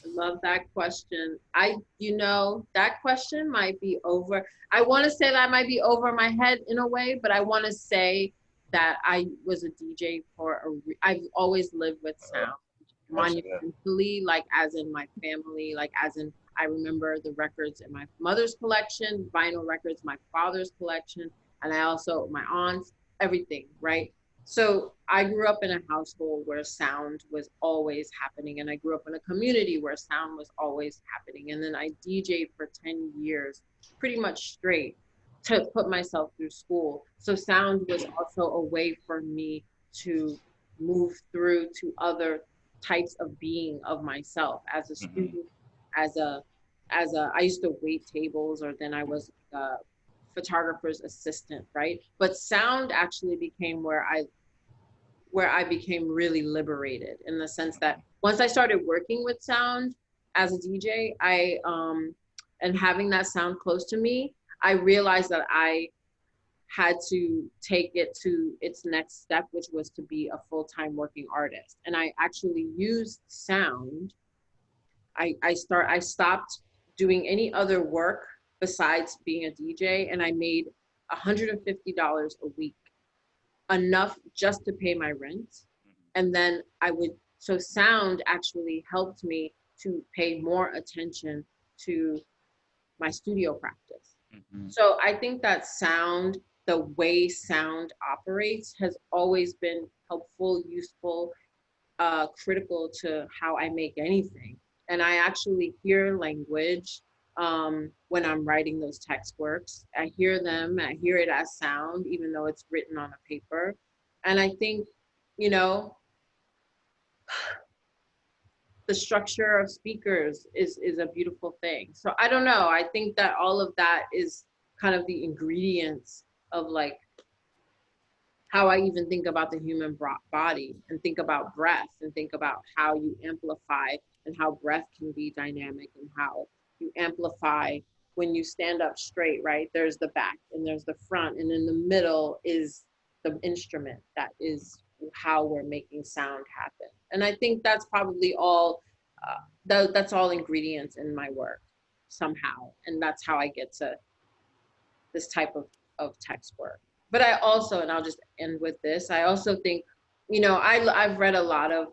I love that question. That question might be over. I want to say that might be over my head in a way, but I want to say that I was a DJ I've always lived with sound monumentally, like as in my family, like as in I remember the records in my mother's collection, vinyl records, my father's collection, and I also, my aunts, everything, right? So I grew up in a household where sound was always happening, and I grew up in a community where sound was always happening. And then I DJ'd for 10 years, pretty much straight, to put myself through school. So sound was also a way for me to move through to other types of being of myself as a student, I used to wait tables, or then I was a photographer's assistant, right? But sound actually became where I became really liberated, in the sense that once I started working with sound as a DJ, and having that sound close to me, I realized that I had to take it to its next step, which was to be a full-time working artist. And I actually used sound. I stopped doing any other work besides being a DJ, and I made $150 a week, enough just to pay my rent. And then so sound actually helped me to pay more attention to my studio practice. Mm-hmm. So I think that sound, the way sound operates, has always been helpful, useful, critical to how I make anything. And I actually hear language when I'm writing those text works. I hear them, I hear it as sound, even though it's written on a paper. And I think, you know, the structure of speakers is a beautiful thing. So I don't know, I think that all of that is kind of the ingredients of like how I even think about the human body, and think about breath, and think about how you amplify, and how breath can be dynamic, and how you amplify when you stand up straight, right? There's the back and there's the front, and in the middle is the instrument. That is how we're making sound happen. And I think that's probably all, that's all ingredients in my work somehow. And that's how I get to this type of text work. But I also, and I'll just end with this, I also think, you know, I've read a lot of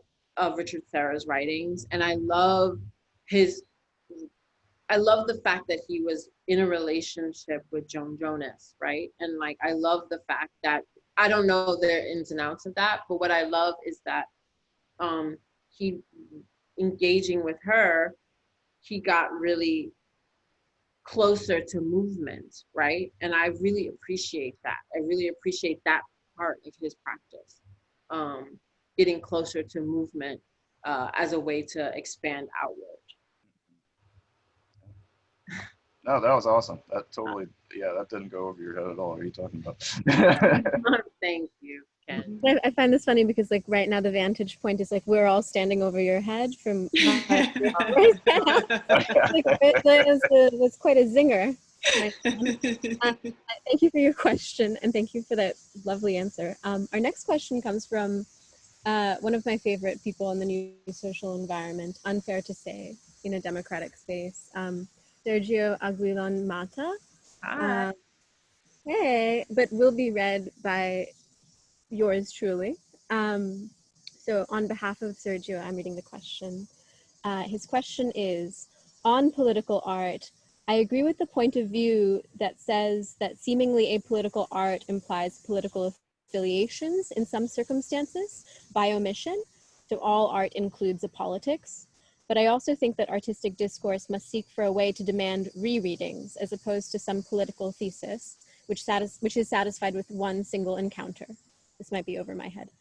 Richard Serra's writings, and I love the fact that he was in a relationship with Joan Jonas, right? And like, I love the fact that, I don't know the ins and outs of that, but what I love is that he, engaging with her, he got really closer to movement, right? And I really appreciate that. I really appreciate that part of his practice, getting closer to movement as a way to expand outward. No, that was awesome. That totally, yeah, that didn't go over your head at all. What are you talking about? Thank you, Ken. I find this funny because like right now the vantage point is like we're all standing over your head from right now. Like, it's quite a zinger. Thank you for your question, and thank you for that lovely answer. Our next question comes from one of my favorite people in the new social environment, unfair to say, in a democratic space, Sergio Aguilon Mata. Hey, but will be read by yours truly. So on behalf of Sergio, I'm reading the question. His question is, on political art, I agree with the point of view that says that seemingly apolitical art implies political affiliations in some circumstances by omission, so all art includes a politics. But I also think that artistic discourse must seek for a way to demand rereadings as opposed to some political thesis, which is satisfied with one single encounter. This might be over my head.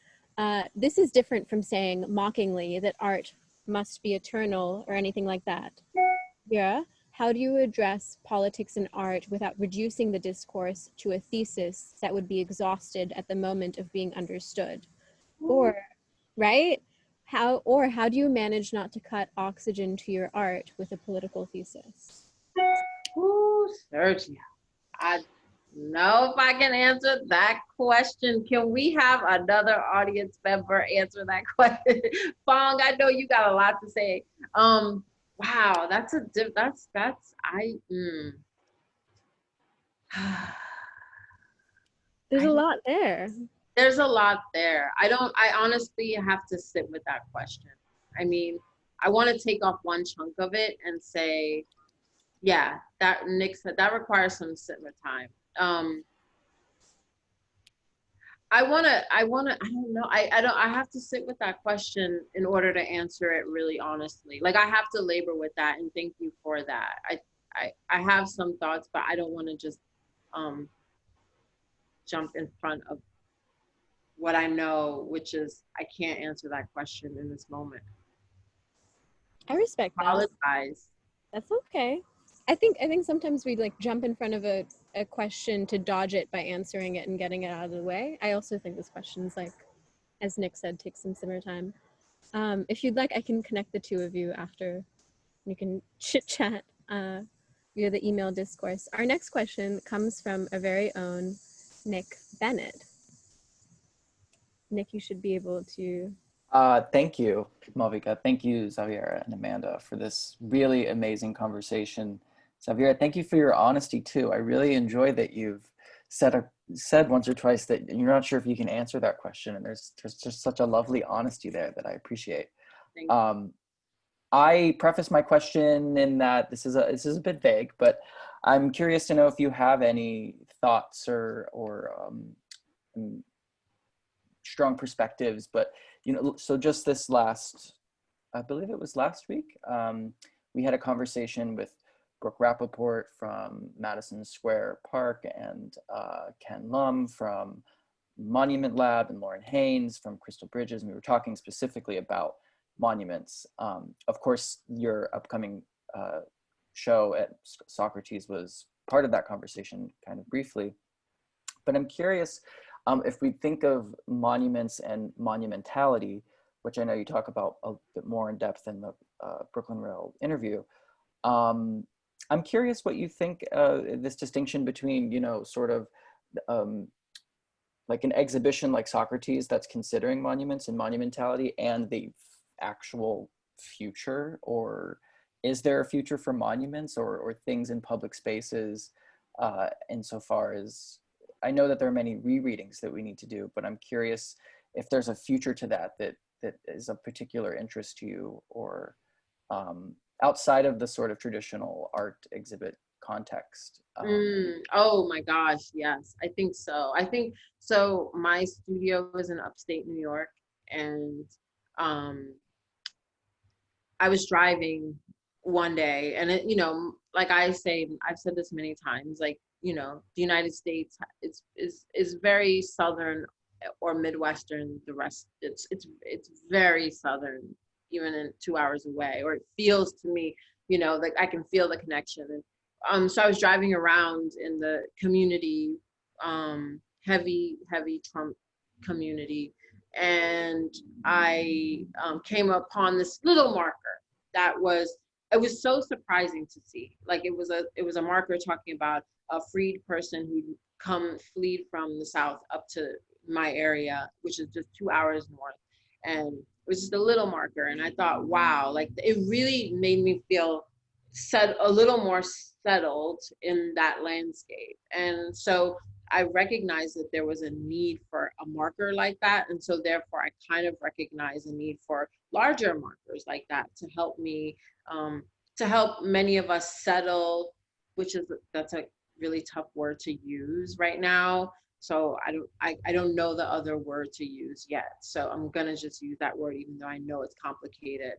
This is different from saying mockingly that art must be eternal or anything like that. Vera, how do you address politics in art without reducing the discourse to a thesis that would be exhausted at the moment of being understood? Or, right? How do you manage not to cut oxygen to your art with a political thesis? Ooh, Sergio, I know if I can answer that question. Can we have another audience member answer that question? Fong, I know you got a lot to say. Wow, that's There's a lot there. There's a lot there. I honestly have to sit with that question. I mean, I want to take off one chunk of it and say, yeah, that requires some sit with time. I don't know. I have to sit with that question in order to answer it really honestly. Like, I have to labor with that, and thank you for that. I have some thoughts, but I don't want to just jump in front of what I know, which is I can't answer that question in this moment. I respect that. Apologize. That's okay. I think sometimes we like jump in front of a a question to dodge it by answering it and getting it out of the way. I also think this question's like, as Nick said, takes some simmer time. If you'd like, I can connect the two of you after. You can chit chat via the email discourse. Our next question comes from our very own Nick Bennett. Nick, you should be able to. Thank you, Malvika. Thank you, Xaviera and Amanda, for this really amazing conversation. Xaviera, thank you for your honesty too. I really enjoy that you've said once or twice that you're not sure if you can answer that question, and there's just such a lovely honesty there that I appreciate. I preface my question in that this is a bit vague, but I'm curious to know if you have any thoughts or strong perspectives. But so just this last, I believe it was last week, we had a conversation with Brooke Rappaport from Madison Square Park and Ken Lum from Monument Lab and Lauren Haynes from Crystal Bridges, and we were talking specifically about monuments. Of course, your upcoming show at Socrates was part of that conversation kind of briefly, but I'm curious if we think of monuments and monumentality, which I know you talk about a bit more in depth in the Brooklyn Rail interview. I'm curious what you think this distinction between, sort of like an exhibition like Socrates that's considering monuments and monumentality and the actual future, or is there a future for monuments or things in public spaces insofar as, I know that there are many rereadings that we need to do, but I'm curious if there's a future to that is of particular interest to you, or outside of the sort of traditional art exhibit context. Oh my gosh, yes, I think so. My studio is in upstate New York, and I was driving one day, and it, like I've said this many times, like, the United States is very southern or Midwestern. The rest, it's very southern, even in 2 hours away, or it feels to me, like I can feel the connection. And so I was driving around in the community, heavy Trump community, and I came upon this little marker that it was so surprising to see. Like it was a marker talking about a freed person who fled from the South up to my area, which is just 2 hours north. And it was just a little marker. And I thought, wow, like it really made me feel a little more settled in that landscape. And so I recognized that there was a need for a marker like that. And so therefore I kind of recognize a need for larger markers like that to help me, to help many of us settle, that's a really tough word to use right now. So I don't know the other word to use yet. So I'm gonna just use that word, even though I know it's complicated.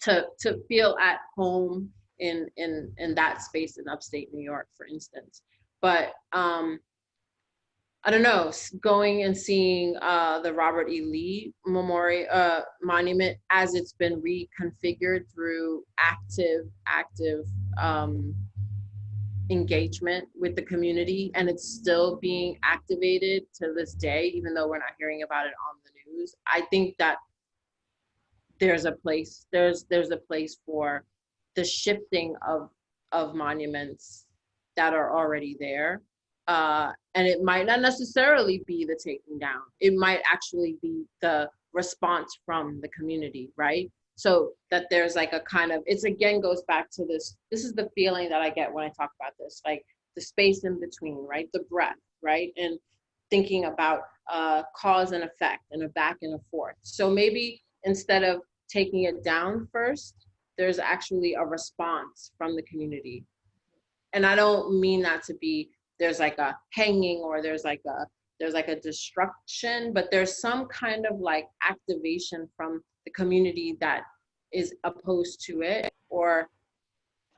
To feel at home in that space in upstate New York, for instance. But I don't know, going and seeing the Robert E. Lee Memorial Monument as it's been reconfigured through active engagement with the community, and it's still being activated to this day, even though we're not hearing about it on the news. I think that there's a place for the shifting of monuments that are already there. And it might not necessarily be the taking down. It might actually be the response from the community, right? So that there's like a kind of, it's again goes back to this is the feeling that I get when I talk about this, like the space in between, right? The breath, right? And thinking about cause and effect and a back and a forth. So maybe instead of taking it down first, there's actually a response from the community. And I don't mean that to be, there's like a hanging or there's like a destruction, but there's some kind of like activation from the community that is opposed to it or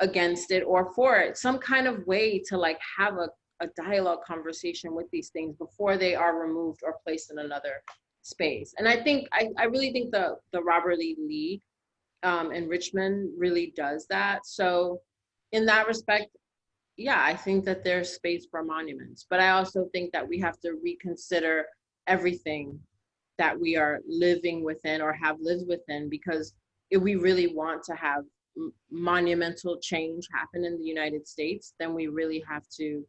against it or for it, some kind of way to like have a dialogue conversation with these things before they are removed or placed in another space. And I think, I really think the Robert E. Lee in Richmond really does that. So in that respect, yeah, I think that there's space for monuments, but I also think that we have to reconsider everything that we are living within or have lived within, because if we really want to have monumental change happen in the United States, then we really have to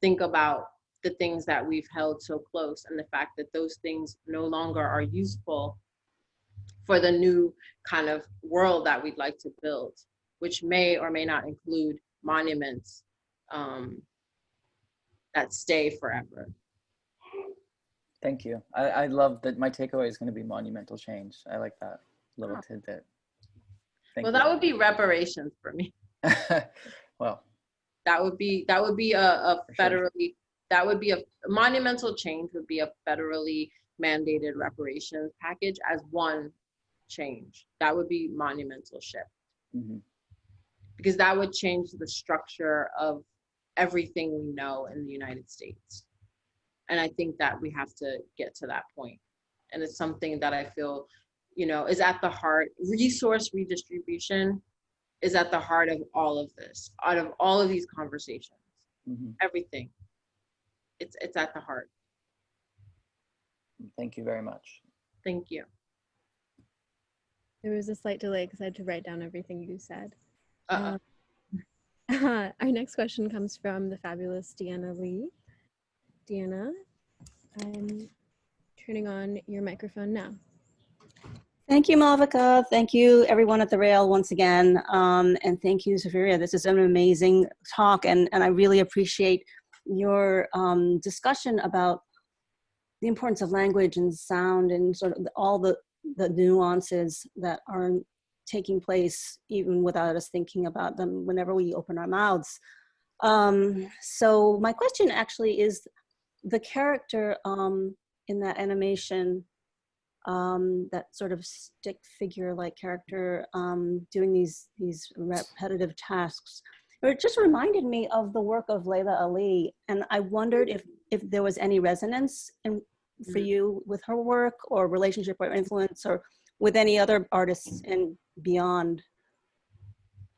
think about the things that we've held so close, and the fact that those things no longer are useful for the new kind of world that we'd like to build, which may or may not include monuments that stay forever. Thank you. I love that. My takeaway is going to be monumental change. I like that little tidbit. Thank Well, that would be reparations for me. Well, That would be a federally, that would be a monumental change would be a federally mandated reparations package as one change. That would be monumental shift. mm-hmm. Because that would change the structure of everything we know in the United States. And I think that we have to get to that point. And it's something that I feel, you know, is at the heart. Resource redistribution is at the heart of all of this, out of all of these conversations, Mm-hmm. everything. It's at the heart. Thank you very much. Thank you. There was a slight delay because I had to write down everything you said. Uh-uh. Our next question comes from the fabulous Deanna Lee. Deanna, I'm turning on your microphone now. Thank you, Malvika. Thank you, everyone at the Rail once again. And thank you, Xaviera. This is an amazing talk, and I really appreciate your discussion about the importance of language and sound and sort of all the nuances that are taking place even without us thinking about them whenever we open our mouths. So my question actually is the character in that animation, that sort of stick figure-like character doing these repetitive tasks. It just reminded me of the work of Layla Ali, and I wondered if there was any resonance for you with her work, or relationship or influence, or with any other artists and beyond.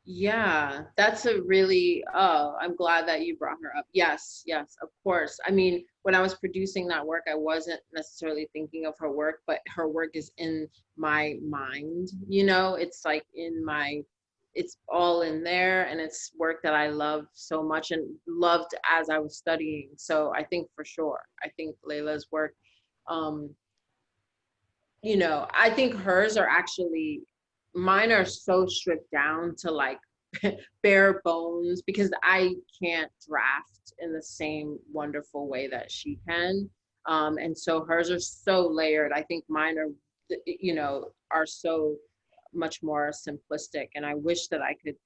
Yeah, that's a really, oh, I'm glad that you brought her up. Yes, yes, of course. I mean, when I was producing that work, I wasn't necessarily thinking of her work, but her work is in my mind, you know, it's like it's all in there, and it's work that I love so much and loved as I was studying. So I think for sure, I think Layla's work, you know, I think hers are actually, mine are so stripped down to like bare bones, because I can't draft in the same wonderful way that she can. And so hers are so layered. I think mine are, you know, are so much more simplistic. And I wish that I could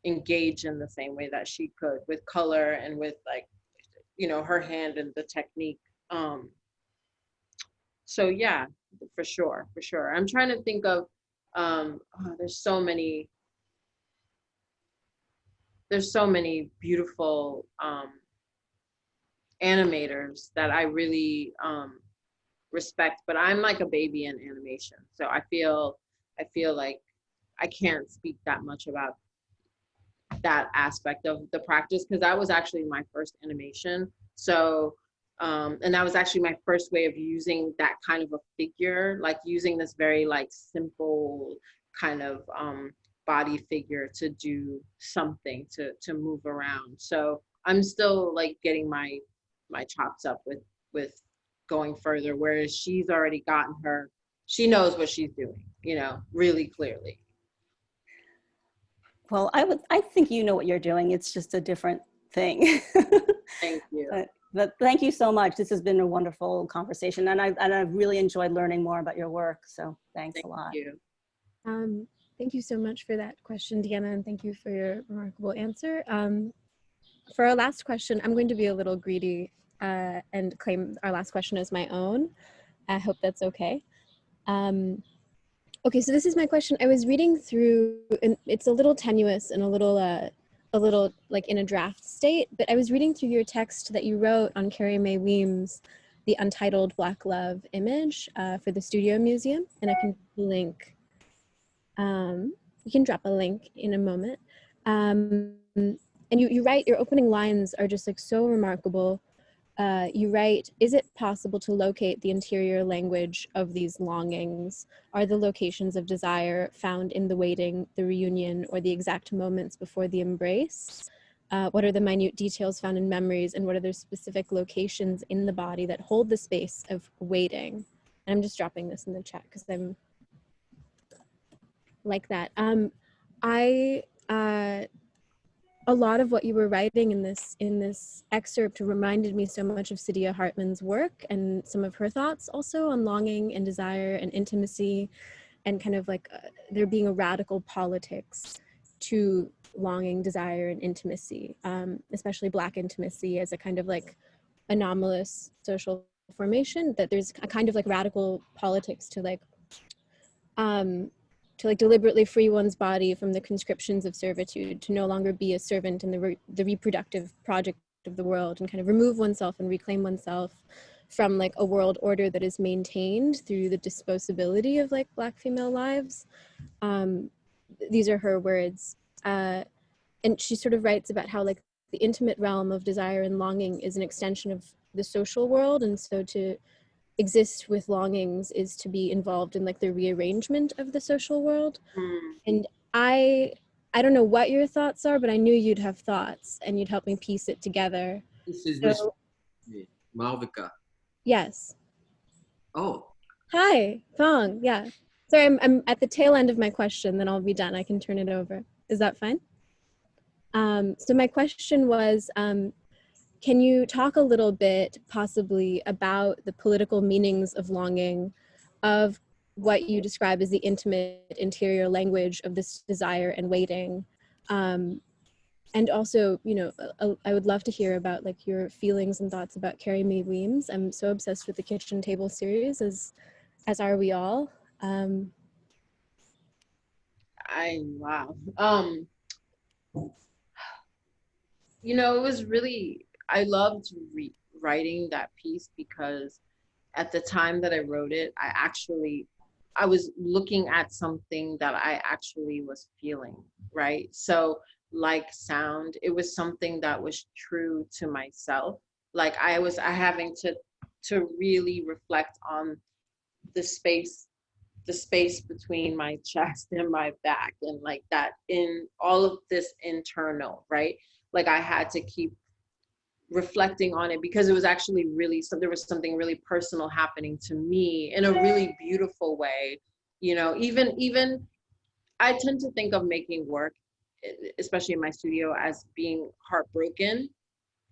engage in the same way that she could, with color and with, like, you know, her hand and the technique. So yeah, for sure, for sure. I'm trying to think of, there's so many beautiful animators that I really respect, but I'm like a baby in animation. So I feel like I can't speak that much about that aspect of the practice, because that was actually my first animation. So and that was actually my first way of using that kind of a figure, like using this very like simple kind of body figure to do something, to move around. So I'm still like getting my chops up with going further, whereas she's already gotten she knows what she's doing, you know, really clearly. Well, I think you know what you're doing. It's just a different thing. Thank you. But thank you so much. This has been a wonderful conversation, and I've really enjoyed learning more about your work. So thanks a lot. Thank you. Thank you so much for that question, Deanna, and thank you for your remarkable answer. For our last question, I'm going to be a little greedy and claim our last question as my own. I hope that's okay. Okay, so this is my question. I was reading through, and it's a little tenuous and a little like in a draft state, but I was reading through your text that you wrote on Carrie Mae Weems' The Untitled Black Love image for the Studio Museum, and I can link. We can drop a link in a moment. and you write, your opening lines are just like so remarkable. You write, is it possible to locate the interior language of these longings? Are the locations of desire found in the waiting, the reunion, or the exact moments before the embrace? What are the minute details found in memories, and what are the specific locations in the body that hold the space of waiting? And I'm just dropping this in the chat because I'm like that. A lot of what you were writing in this excerpt reminded me so much of Saidiya Hartman's work and some of her thoughts also on longing and desire and intimacy, and kind of like there being a radical politics to longing, desire, and intimacy, especially Black intimacy as a kind of like anomalous social formation, that there's a kind of like radical politics to like deliberately free one's body from the conscriptions of servitude, to no longer be a servant in the reproductive project of the world, and kind of remove oneself and reclaim oneself from like a world order that is maintained through the disposability of like Black female lives. These are her words. And she sort of writes about how like the intimate realm of desire and longing is an extension of the social world, and so to exist with longings is to be involved in like the rearrangement of the social world. And I don't know what your thoughts are, but I knew you'd have thoughts and you'd help me piece it together. This is So, Malvika. yes. Oh. Hi, Fong. Yeah. Sorry, I'm at the tail end of my question, then I'll be done. I can turn it over. Is that fine? So my question was, can you talk a little bit possibly about the political meanings of longing, of what you describe as the intimate interior language of this desire and waiting? And also, you know, I would love to hear about like your feelings and thoughts about Carrie Mae Weems. I'm so obsessed with the Kitchen Table series, as are we all. Wow. You know, it was really, I loved writing that piece because at the time that I wrote it, I was looking at something that I actually was feeling, right? So like sound, it was something that was true to myself. Like I having to really reflect on the space between my chest and my back, and like that in all of this internal, right? Like I had to keep reflecting on it because it was actually really, so there was something really personal happening to me in a really beautiful way. You know, even I tend to think of making work, especially in my studio, as being heartbroken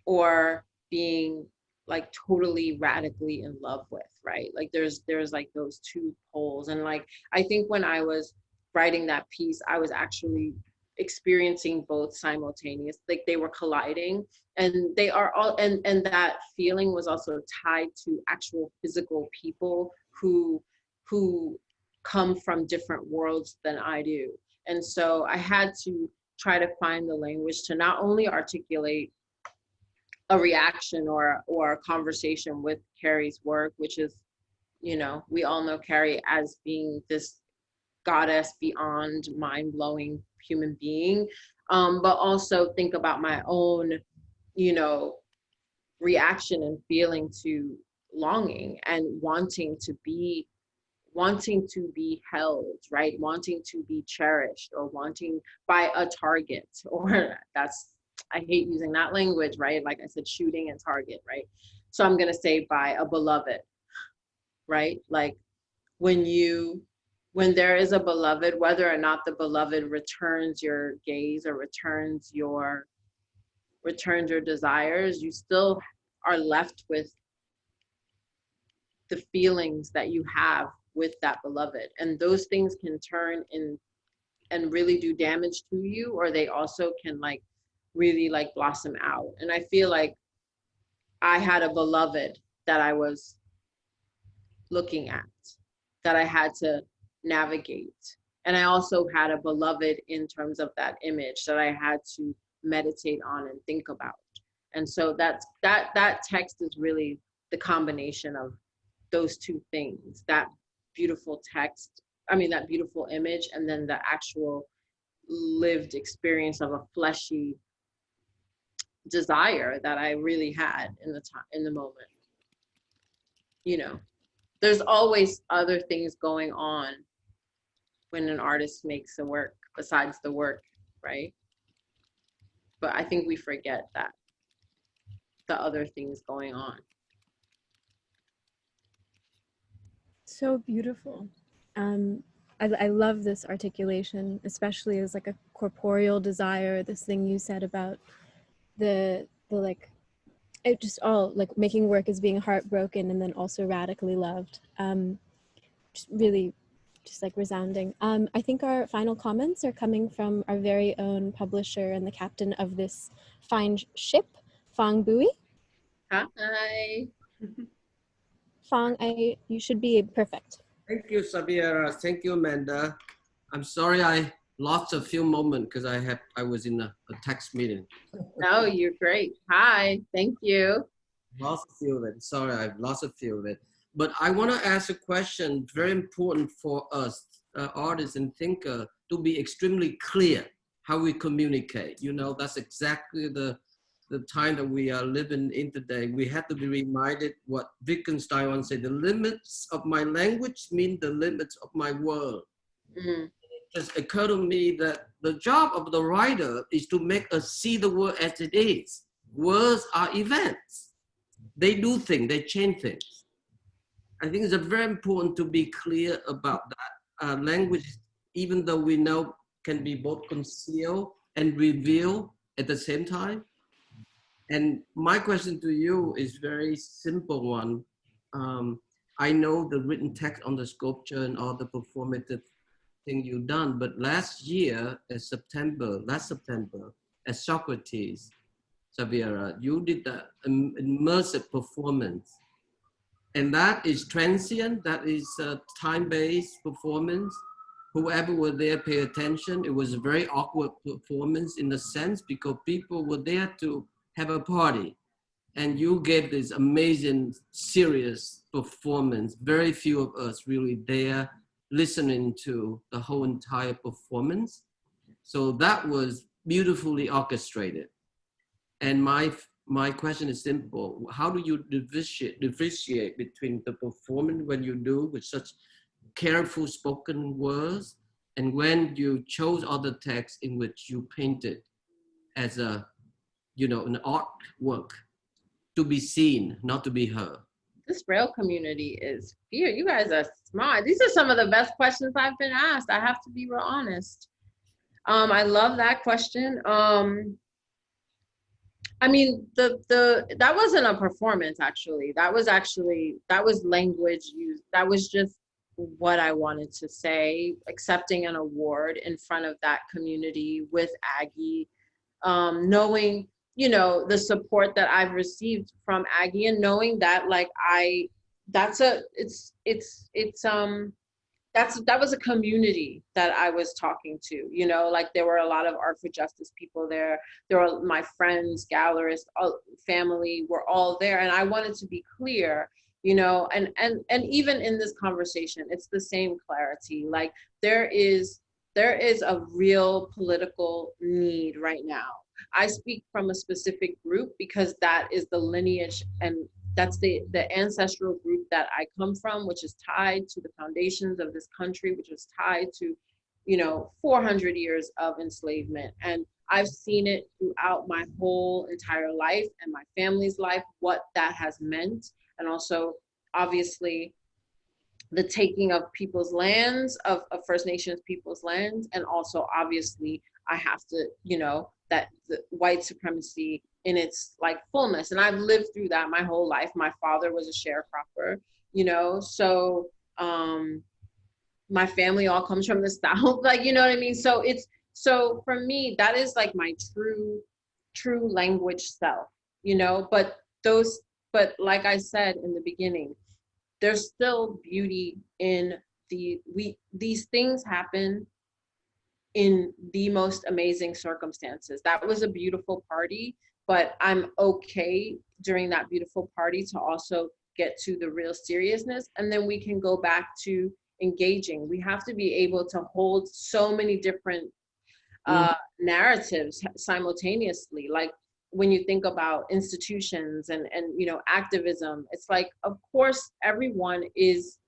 or being like totally radically in love with, right? Like there's like those two poles. And like I think when I was writing that piece, I was actually experiencing both simultaneous, like they were colliding, and they are all, and that feeling was also tied to actual physical people who come from different worlds than I do. And so I had to try to find the language to not only articulate a reaction or a conversation with Carrie's work, which is, you know, we all know Carrie as being this goddess beyond mind-blowing human being, but also think about my own, you know, reaction and feeling to longing and wanting to be held, right? Wanting to be cherished, or wanting by a target, or I hate using that language, right? Like I said, shooting and target, right? So I'm gonna say by a beloved, right? Like when there is a beloved, whether or not the beloved returns your gaze or returns your desires, you still are left with the feelings that you have with that beloved. And those things can turn in and really do damage to you, or they also can like really like blossom out. And I feel like I had a beloved that I was looking at, that I had to navigate. And I also had a beloved in terms of that image that I had to meditate on and think about. And so that text is really the combination of those two things, that beautiful text, that beautiful image, and then the actual lived experience of a fleshy desire that I really had in the moment. You know, there's always other things going on when an artist makes a work besides the work, right? But I think we forget that, the other things going on. So beautiful. I love this articulation, especially as like a corporeal desire, this thing you said about the like, it just all like making work as being heartbroken and then also radically loved. Just really just like resounding. I think our final comments are coming from our very own publisher and the captain of this fine ship, Fang Bui. Hi. Fang, you should be perfect. Thank you, Xaviera. Thank you, Amanda. I'm sorry I lost a few moments because I was in a text meeting. No, you're great. Hi, thank you. Lost a few of it. Sorry, I've lost a few of it. But I want to ask a question very important for us, artists and thinkers, to be extremely clear how we communicate. You know, that's exactly the time that we are living in today. We have to be reminded what Wittgenstein once said, the limits of my language mean the limits of my world. Mm-hmm. It just occurred to me that the job of the writer is to make us see the world as it is. Words are events. They do things, they change things. I think it's very important to be clear about that. Language, even though we know can be both concealed and revealed at the same time. And my question to you is very simple one. I know the written text on the sculpture and all the performative thing you've done, but last September, at Socrates, Xaviera, you did the immersive performance. And that is transient, that is a time-based performance. Whoever were there pay attention. It was a very awkward performance in a sense because people were there to have a party. And you gave this amazing, serious performance. Very few of us really there listening to the whole entire performance. So that was beautifully orchestrated. And my question is simple. How do you differentiate between the performance when you do with such careful spoken words and when you chose other texts in which you painted as a, you know, an artwork to be seen, not to be heard? This rail community is here. You guys are smart. These are some of the best questions I've been asked. I have to be real honest. I love that question. I mean, that wasn't a performance, actually. That was language used. That was just what I wanted to say, accepting an award in front of that community with Aggie, knowing, you know, the support that I've received from Aggie and knowing that like that was a community that I was talking to, you know, like there were a lot of Art for Justice people there. There were my friends, gallerists, family were all there. And I wanted to be clear, you know, and even in this conversation, it's the same clarity. Like there is a real political need right now. I speak from a specific group because that is the lineage and that's the ancestral group that I come from, which is tied to the foundations of this country, which is tied to, you know, 400 years of enslavement. And I've seen it throughout my whole entire life and my family's life, what that has meant. And also, obviously, the taking of people's lands, of First Nations people's lands. And also, obviously, I have to, you know, that the white supremacy in its like fullness. And I've lived through that my whole life. My father was a sharecropper, you know, so my family all comes from the South, like, you know what I mean? So for me, that is like my true language self, you know, but like I said in the beginning, there's still beauty in these things happen in the most amazing circumstances. That was a beautiful party, but I'm okay during that beautiful party to also get to the real seriousness. And then we can go back to engaging. We have to be able to hold so many different narratives simultaneously. Like when you think about institutions and you know, activism, it's like, of course, everyone is,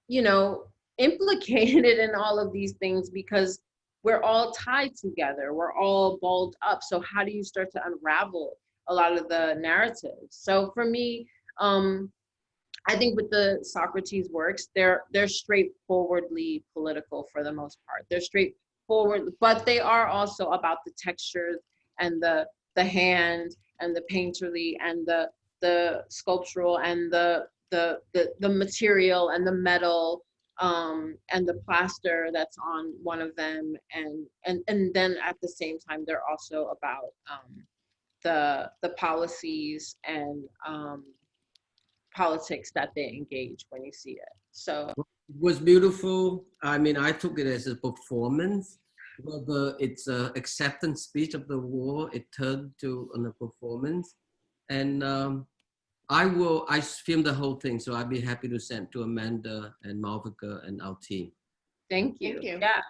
you know, implicated in all of these things because we're all tied together. We're all balled up. So how do you start to unravel a lot of the narratives? So for me, I think with the Socrates works, they're straightforwardly political for the most part. They're straightforward, but they are also about the textures and the hand and the painterly and the sculptural and the material and the metal and the plaster that's on one of them, and then at the same time they're also about the policies and politics that they engage when you see it. So It was beautiful. I mean, I took it as a performance. Whether it's a acceptance speech of the war, it turned to a performance. And I filmed the whole thing, so I'd be happy to send to Amanda and Malvika and our team. thank you. Thank you. Yeah,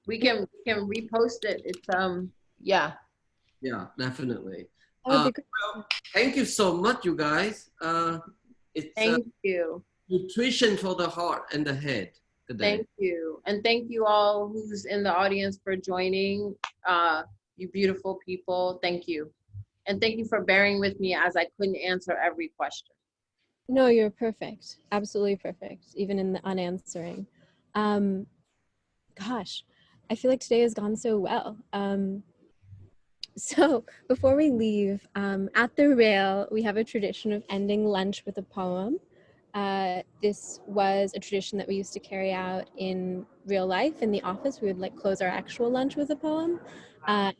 we can repost it. It's yeah. Yeah, definitely. That would be great. Well, thank you so much, you guys. It's Thank you. nutrition for the heart and the head today. Thank you. And thank you all who's in the audience for joining. You beautiful people, thank you. And thank you for bearing with me as I couldn't answer every question. No, you're perfect. Absolutely perfect, even in the unanswering. Gosh, I feel like today has gone so well. So before we leave, at the Rail, we have a tradition of ending lunch with a poem. This was a tradition that we used to carry out in real life in the office. We would like close our actual lunch with a poem.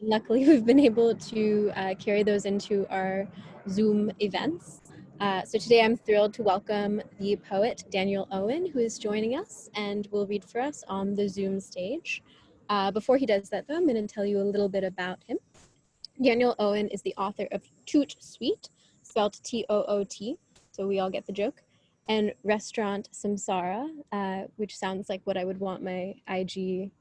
Luckily, we've been able to carry those into our Zoom events. So today I'm thrilled to welcome the poet Daniel Owen, who is joining us and will read for us on the Zoom stage. Before he does that though, I'm going to tell you a little bit about him. Daniel Owen is the author of Toot Sweet, spelled T-O-O-T, so we all get the joke, and Restaurant Samsara, which sounds like what I would want my IG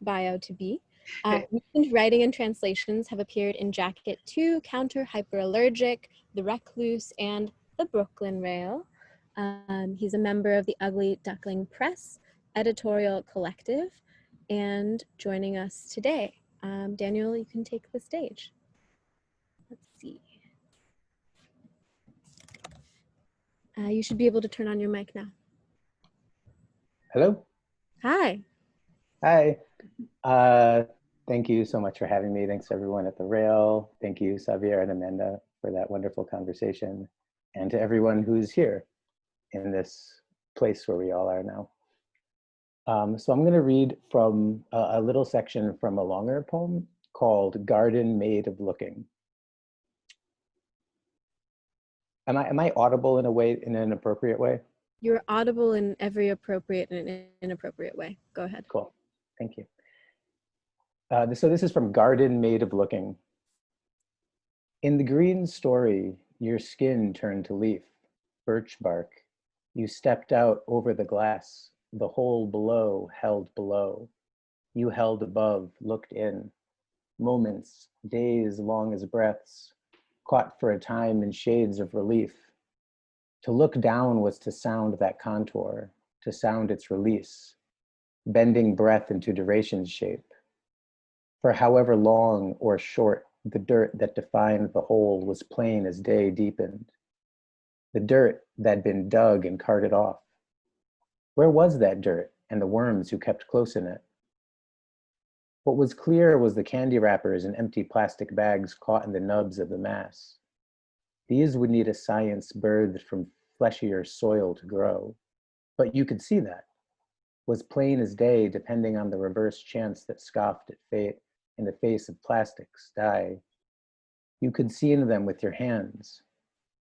bio to be. Recent writing and translations have appeared in Jacket 2, Counter Hyperallergic, The Recluse, and The Brooklyn Rail. He's a member of the Ugly Duckling Press editorial collective, and joining us today. Daniel, you can take the stage. Let's see. You should be able to turn on your mic now. Hello. Hi. Hi. Thank you so much for having me. Thanks to everyone at the Rail. Thank you, Xaviera and Amanda, for that wonderful conversation. And to everyone who's here in this place where we all are now. So I'm going to read from a little section from a longer poem called Garden Made of Looking. Am I audible in a way, in an appropriate way? You're audible in every appropriate and inappropriate way. Go ahead. Cool. Thank you. So this is from Garden Made of Looking. In the green story, your skin turned to leaf, birch bark. You stepped out over the glass, the hole below held below. You held above, looked in. Moments, days long as breaths, caught for a time in shades of relief. To look down was to sound that contour, to sound its release, bending breath into duration's shape. For however long or short the dirt that defined the whole was plain as day deepened. The dirt that'd been dug and carted off. Where was that dirt and the worms who kept close in it? What was clear was the candy wrappers and empty plastic bags caught in the nubs of the mass. These would need a science birthed from fleshier soil to grow, but you could see that. Was plain as day depending on the reverse chance that scoffed at fate in the face of plastics, dye. You could see into them with your hands.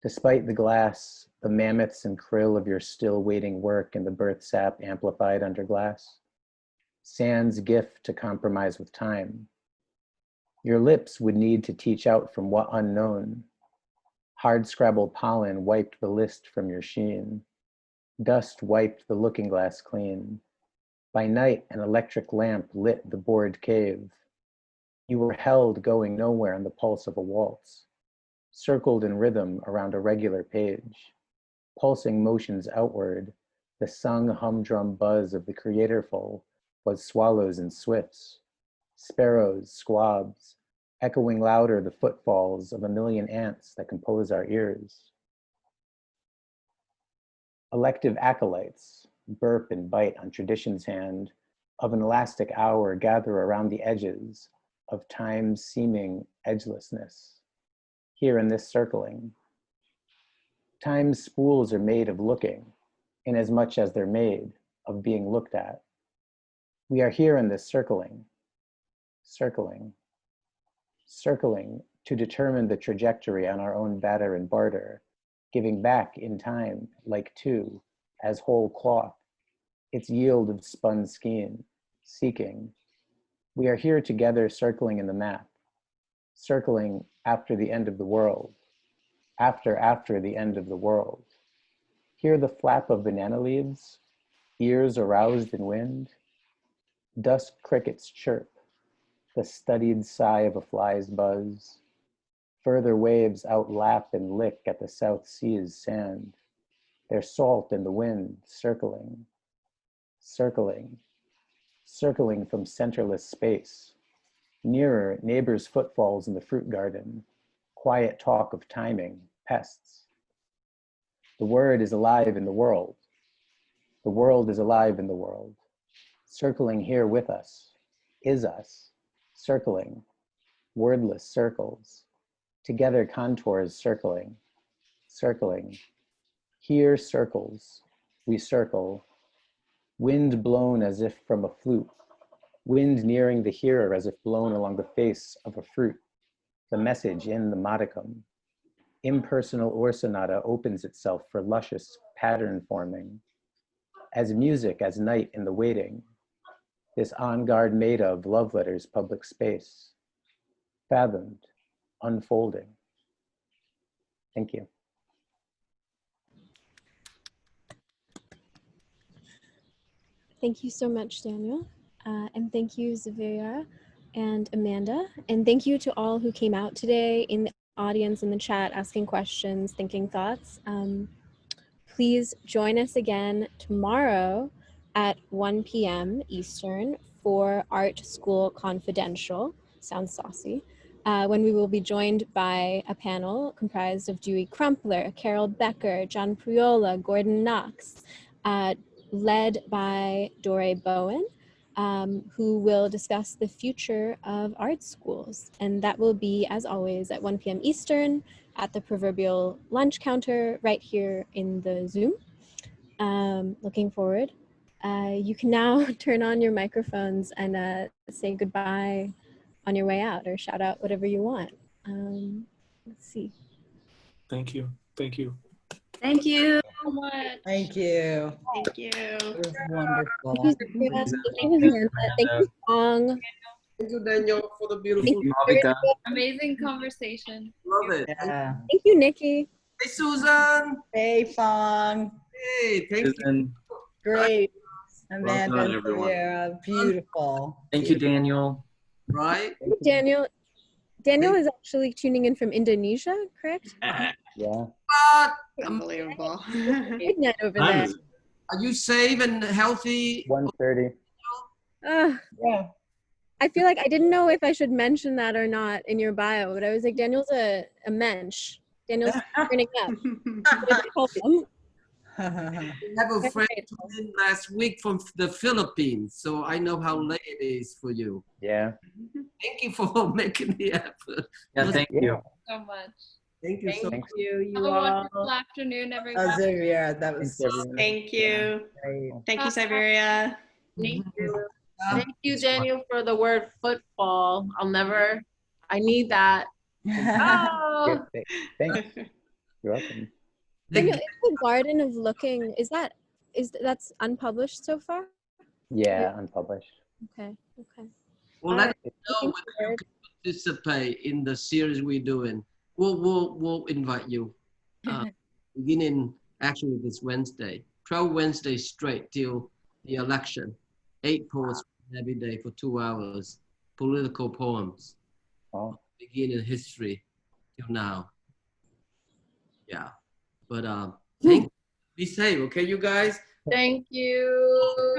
Despite the glass, the mammoths and krill of your still waiting work and the birth sap amplified under glass. Sand's gift to compromise with time. Your lips would need to teach out from what unknown. Hard scrabbled pollen wiped the list from your sheen. Dust wiped the looking glass clean. By night, an electric lamp lit the bored cave. You were held going nowhere in the pulse of a waltz, circled in rhythm around a regular page, pulsing motions outward, the sung humdrum buzz of the creatorful was swallows and swifts, sparrows, squabs, echoing louder the footfalls of a million ants that compose our ears. Elective acolytes burp and bite on tradition's hand of an elastic hour gather around the edges of time's seeming edgelessness. Here in this circling, time's spools are made of looking, in as much as they're made of being looked at. We are here in this circling, circling, circling to determine the trajectory on our own batter and barter, giving back in time, like two, as whole cloth, its yield of spun skein, seeking. We are here together circling in the math, circling after the end of the world, after the end of the world. Hear the flap of banana leaves, ears aroused in wind, dusk crickets chirp, the studied sigh of a fly's buzz. Further waves outlap and lick at the South Sea's sand, their salt in the wind circling, circling, circling from centerless space. Nearer, neighbors' footfalls in the fruit garden, quiet talk of timing, pests. The word is alive in the world. The world is alive in the world. Circling here with us, is us, circling, wordless circles, together contours circling, circling. Here circles, we circle, wind blown as if from a flute, wind nearing the hearer as if blown along the face of a fruit, the message in the modicum. Impersonal or sonata opens itself for luscious pattern forming, as music, as night in the waiting, this on guard made of love letters public space, fathomed, unfolding. Thank you. Thank you so much, Daniel. And thank you, Xaviera and Amanda. And thank you to all who came out today in the audience, in the chat, asking questions, thinking thoughts. Please join us again tomorrow at 1 p.m. Eastern for Art School Confidential. Sounds saucy. When we will be joined by a panel comprised of Dewey Crumpler, Carol Becker, John Priola, Gordon Knox, led by Dore Bowen, who will discuss the future of art schools. And that will be, as always, at 1 p.m. Eastern at the proverbial lunch counter right here in the Zoom. Looking forward. You can now turn on your microphones and say goodbye on your way out, or shout out whatever you want. Let's see. Thank you. Thank you. Thank you so much. Thank you. Thank you. It was wonderful. Thank you, Amanda. Thank you, Song. Thank you, Daniel, for the beautiful. Thank you, Malvika. Amazing conversation. Love it. Yeah. Thank you, Nikki. Hey, Susan. Hey, Fong. Hey, thank you. Susan. Great. Amanda, done, everyone. Xaviera, beautiful. Thank you, Daniel. Right? Daniel. Daniel is actually tuning in from Indonesia, correct? Yeah. But, Unbelievable. Big night over Time there. is it? are you safe and healthy? 1:30. Yeah. I feel like I didn't know if I should mention that or not in your bio, but I was like, Daniel's a mensch. Daniel's turning up. I have a friend tuned in last week from the Philippines, so I know how late it is for you. Yeah. Thank you for making the effort. Yeah, thank you. So much. Thank you so much. Thank you. Have You a all. wonderful afternoon, everyone. Xaviera, that was Thanks, so everyone. Thank you. great. Thank you, Siberia. Thank you. Thank you, Daniel, for the word football. I need that. Oh. Yeah, thanks. You're welcome. Daniel, is the Garden of Looking, that's unpublished so far? Yeah, unpublished. Okay, okay. Well, let us Looking know whether you forward. can participate in the series we're doing. We'll invite you. Beginning actually this Wednesday, 12 Wednesdays straight till the election. 8 posts every day for 2 hours. political poems. Oh. Begin in history till now. Yeah, but thank. Be safe, okay, you guys. Thank you.